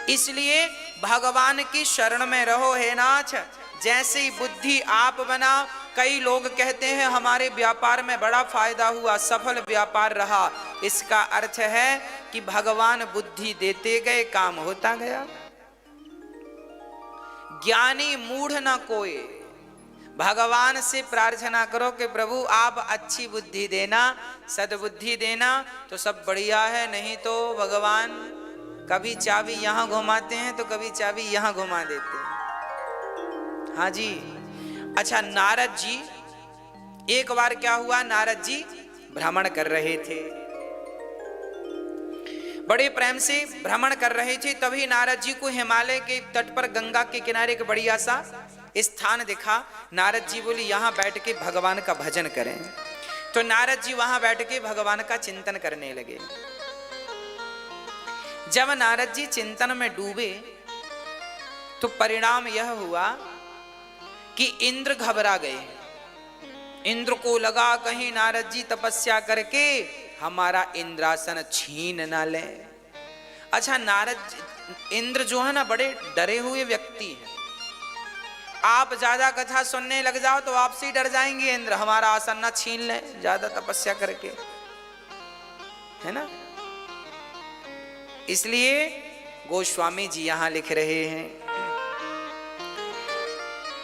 इसलिए भगवान की शरण में रहो हे नाथ। जैसे ही बुद्धि आप बनाओ, कई लोग कहते हैं हमारे व्यापार में बड़ा फायदा हुआ, सफल व्यापार रहा। इसका अर्थ है कि भगवान बुद्धि देते गए, काम होता गया। ज्ञानी मूढ़ न कोई, भगवान से प्रार्थना करो कि प्रभु आप अच्छी बुद्धि देना, सद्बुद्धि देना तो सब बढ़िया है, नहीं तो भगवान कभी चाबी यहां घुमाते हैं तो कभी चाबी यहां घुमा देते हैं। हाँ जी। अच्छा, नारद जी, एक बार क्या हुआ, नारद जी भ्रमण कर रहे थे, बड़े प्रेम से भ्रमण कर रहे थे। तभी नारद जी को हिमालय के तट पर गंगा के किनारे एक बढ़िया सा स्थान दिखा। नारद जी बोले यहां बैठ के भगवान का भजन करें। तो नारद जी वहां बैठ के भगवान का चिंतन करने लगे। जब नारद जी चिंतन में डूबे तो परिणाम यह हुआ कि इंद्र घबरा गए। इंद्र को लगा कहीं नारद जी तपस्या करके हमारा इंद्रासन छीन ना ले। अच्छा, इंद्र जो है ना बड़े डरे हुए व्यक्ति हैं। आप ज्यादा कथा सुनने लग जाओ तो आपसे ही डर जाएंगे इंद्र, हमारा आसन ना छीन ले ज्यादा तपस्या करके, है ना। इसलिए गोस्वामी जी यहां लिख रहे हैं,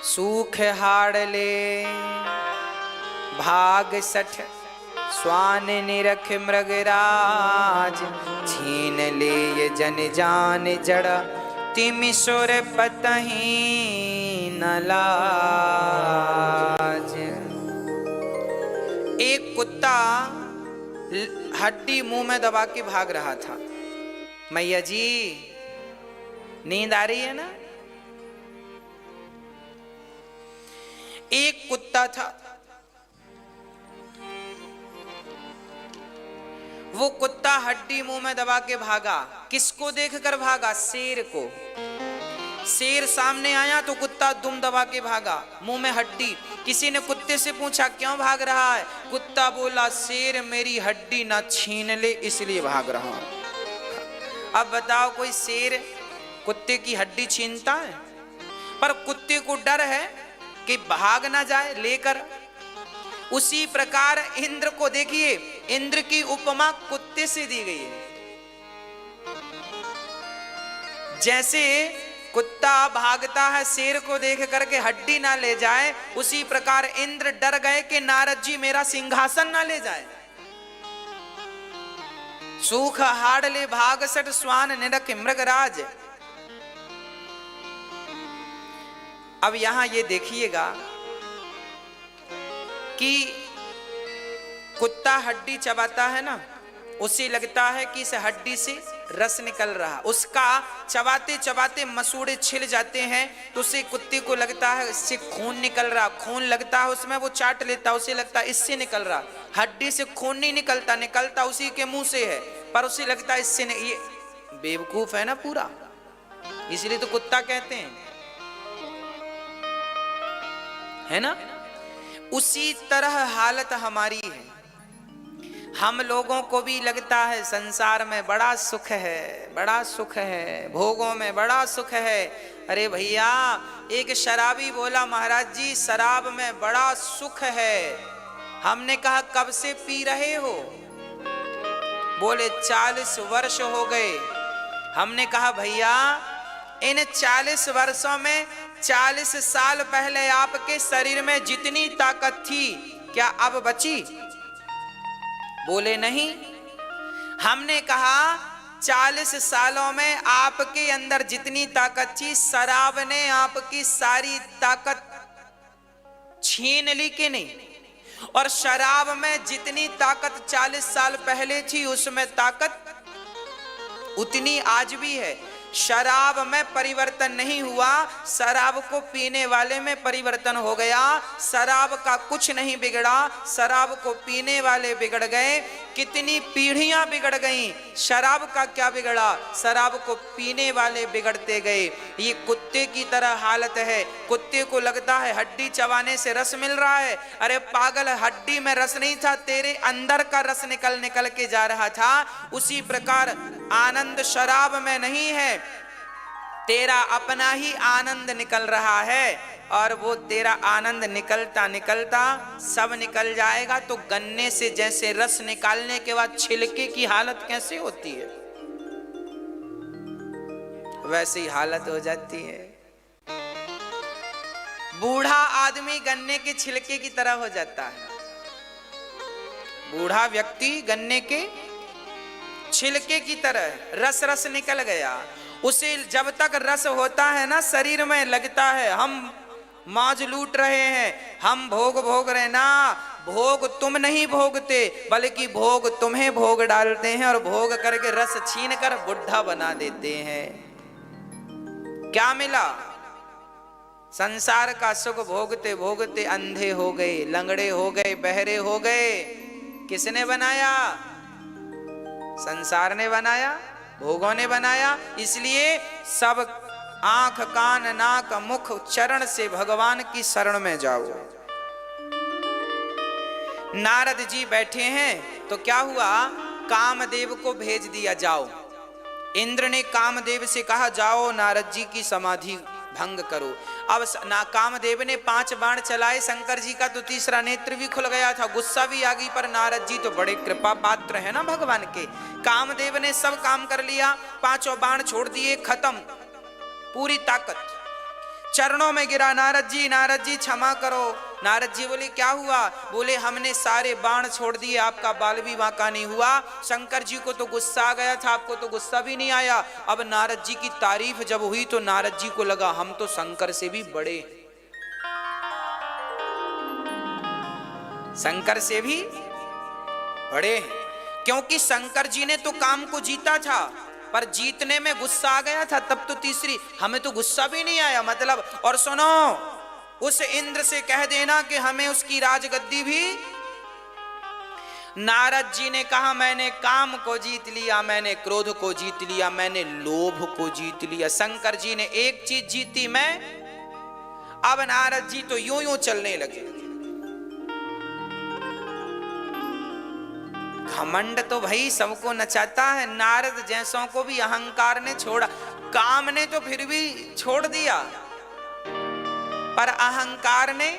सूख हाड़ ले भाग सठ स्वान निरख मृगराज, छीन ले ये जन जान जड़ तिमि सुर पतही न लाज। एक कुत्ता हड्डी मुंह में दबा के भाग रहा था। मैया जी नींद आ रही है ना। एक कुत्ता था, वो कुत्ता हड्डी मुंह में दबा के भागा। किसको देखकर भागा? शेर को। शेर सामने आया तो कुत्ता दुम दबा के भागा, मुंह में हड्डी। किसी ने कुत्ते से पूछा क्यों भाग रहा है? कुत्ता बोला शेर मेरी हड्डी ना छीन ले इसलिए भाग रहा हूं। अब बताओ कोई शेर कुत्ते की हड्डी छीनता है? पर कुत्ते को डर है कि भाग ना जाए लेकर। उसी प्रकार इंद्र को देखिए, इंद्र की उपमा कुत्ते से दी गई है। जैसे कुत्ता भागता है शेर को देख करके हड्डी ना ले जाए, उसी प्रकार इंद्र डर गए कि नारद जी मेरा सिंहासन ना ले जाए। सूख हाड़ ले भाग सट स्वान निरख मृगराज। अब यहां ये देखिएगा कि कुत्ता हड्डी चबाता है ना, उसे लगता है कि इस हड्डी से रस निकल रहा। उसका चबाते चबाते मसूड़े छिल जाते हैं तो उसे कुत्ते को लगता है इससे खून निकल रहा। खून लगता है उसमें, वो चाट लेता, उसे लगता है इससे निकल रहा। हड्डी से खून नहीं निकलता, निकलता उसी के मुंह से है, पर उसे लगता है इससे नहीं। ये बेवकूफ है ना पूरा, इसलिए तो कुत्ता कहते हैं, है ना। उसी तरह हालत हमारी है। हम लोगों को भी लगता है संसार में बड़ा सुख है, बड़ा सुख है, भोगों में बड़ा सुख है। अरे भैया, एक शराबी बोला महाराज जी शराब में बड़ा सुख है। हमने कहा कब से पी रहे हो? बोले 40 वर्ष हो गए। हमने कहा भैया इन 40 वर्षों में 40 साल पहले आपके शरीर में जितनी ताकत थी क्या अब बची? बोले नहीं। हमने कहा 40 सालों में आपके अंदर जितनी ताकत थी शराब ने आपकी सारी ताकत छीन ली कि नहीं? और शराब में जितनी ताकत 40 साल पहले थी उसमें ताकत उतनी आज भी है। शराब में परिवर्तन नहीं हुआ, शराब को पीने वाले में परिवर्तन हो गया। शराब का कुछ नहीं बिगड़ा, शराब को पीने वाले बिगड़ गए। कितनी पीढ़ियां बिगड़ गईं। शराब का क्या बिगड़ा, शराब को पीने वाले बिगड़ते गए। ये कुत्ते की तरह हालत है। कुत्ते को लगता है हड्डी चबाने से रस मिल रहा है। अरे पागल, हड्डी में रस नहीं था, तेरे अंदर का रस निकल निकल के जा रहा था। उसी प्रकार आनंद शराब में नहीं है, तेरा अपना ही आनंद निकल रहा है। और वो तेरा आनंद निकलता निकलता सब निकल जाएगा। तो गन्ने से जैसे रस निकालने के बाद छिलके की हालत कैसे होती है, वैसी हालत हो जाती है। बूढ़ा आदमी गन्ने के छिलके की तरह हो जाता है। बूढ़ा व्यक्ति गन्ने के छिलके की तरह, रस रस निकल गया। उसे जब तक रस होता है ना, शरीर में लगता है हम मौज लूट रहे हैं, हम भोग भोग रहे ना। भोग तुम नहीं भोगते, बल्कि भोग तुम्हें भोग डालते हैं, और भोग करके रस छीन कर बुढ़ा बना देते हैं। क्या मिला? संसार का सुख भोगते भोगते अंधे हो गए, लंगड़े हो गए, बहरे हो गए। किसने बनाया? संसार ने बनाया, भोगों ने बनाया। इसलिए सब आंख कान नाक मुख चरण से भगवान की शरण में जाओ। नारद जी बैठे हैं तो क्या हुआ, कामदेव को भेज दिया, जाओ। इंद्र ने कामदेव से कहा जाओ नारद जी की समाधि भंग करो। अब ना कामदेव ने 5 बाण चलाए, शंकर जी का तो तीसरा नेत्र भी खुल गया था, गुस्सा भी आ गई। पर नारद जी तो बड़े कृपा पात्र है ना भगवान के। कामदेव ने सब काम कर लिया, 5 बाण छोड़ दिए, खत्म, पूरी ताकत चरणों में गिरा। नारद जी क्षमा करो। नारद जी बोले क्या हुआ? बोले हमने सारे बाण छोड़ दिए, आपका बाल भी बांका नहीं हुआ। शंकर जी को तो गुस्सा आ गया था, आपको तो गुस्सा भी नहीं आया। अब नारद जी की तारीफ जब हुई तो नारद जी को लगा हम तो शंकर से भी बड़े, शंकर से भी बड़े हैं। क्योंकि शंकर जी ने तो काम को जीता था, पर जीतने में गुस्सा आ गया था। तब तो तीसरी, हमें तो गुस्सा भी नहीं आया मतलब। और सुनो, उस इंद्र से कह देना कि हमें उसकी राजगद्दी भी। नारद जी ने कहा मैंने काम को जीत लिया, मैंने क्रोध को जीत लिया, मैंने लोभ को जीत लिया। शंकर जी ने एक चीज जीती, मैं। अब नारद जी तो यूं यूं चलने लगे। घमंड तो भाई सबको नचाता है। नारद जैसों को भी अहंकार ने छोड़ा, काम ने तो फिर भी छोड़ दिया, पर अहंकार ने,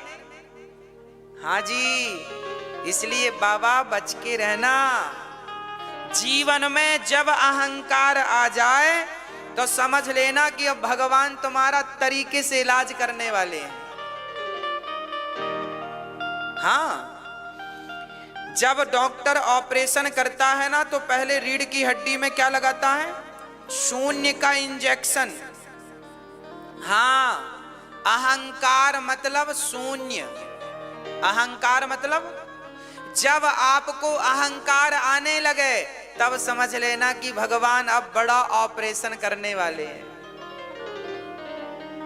हाँ जी। इसलिए बाबा बच के रहना। जीवन में जब अहंकार आ जाए तो समझ लेना कि अब भगवान तुम्हारा तरीके से इलाज करने वाले हैं। हाँ, जब डॉक्टर ऑपरेशन करता है ना तो पहले रीढ़ की हड्डी में क्या लगाता है? शून्य का इंजेक्शन। हाँ, अहंकार मतलब शून्य। अहंकार मतलब जब आपको अहंकार आने लगे तब समझ लेना कि भगवान अब बड़ा ऑपरेशन करने वाले हैं।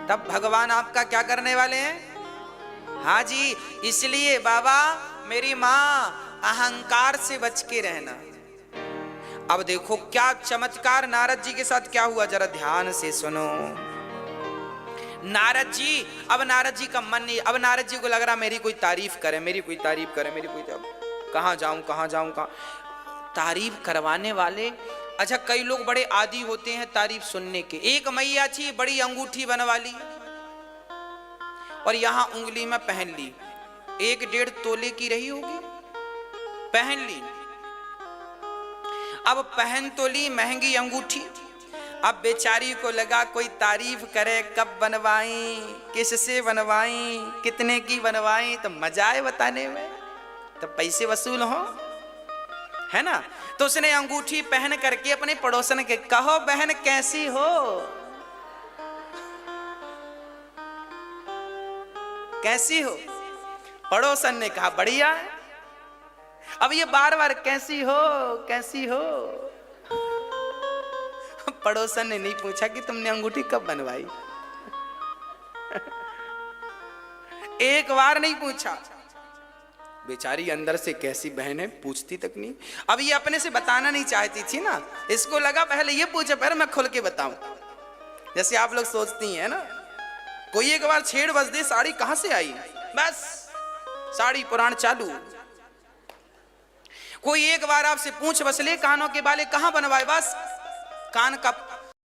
तब भगवान आपका क्या करने वाले हैं? हाँ जी। इसलिए बाबा मेरी माँ, अहंकार से बच के रहना। अब देखो क्या चमत्कार नारद जी के साथ क्या हुआ, जरा ध्यान से सुनो। नारद जी, अब नारद जी का मन नहीं, अब नारद जी को लग रहा मेरी कोई तारीफ करे, मेरी कोई तारीफ करे, मेरी कोई, कहाँ जाऊं कहाँ जाऊं कहाँ तारीफ करवाने वाले। अच्छा, कई लोग बड़े आदी होते हैं तारीफ सुनने के। एक मैया थी, बड़ी अंगूठी बनवा ली और यहां उंगली में पहन ली, 1-1.5 तोले की रही होगी, पहन ली। अब पहन तो ली महंगी अंगूठी, अब बेचारी को लगा कोई तारीफ करे, कब बनवाई, किससे बनवाई, कितने की बनवाई, तो मजा आए बताने में, तो पैसे वसूल हो, है ना। तो उसने अंगूठी पहन करके अपने पड़ोसन के, कहो बहन कैसी हो, कैसी हो। पड़ोसन ने कहा बढ़िया है। अब ये बार बार कैसी हो कैसी हो। पड़ोसन ने नहीं पूछा कि तुमने अंगूठी कब बनवाई, एक बार नहीं पूछा। बेचारी अंदर से कैसी बहन है, पूछती तक नहीं। अब ये अपने से बताना नहीं चाहती थी ना, इसको लगा पहले ये पूछे फिर मैं खुल के बताऊं। जैसे आप लोग सोचती हैं ना, कोई एक बार छेड़ बस दे, साड़ी कहां से आई, बस साड़ी पुराण चालू। कोई एक बार आपसे पूछ बस ले, कानों के बाले कहां बनवाए, बस कान का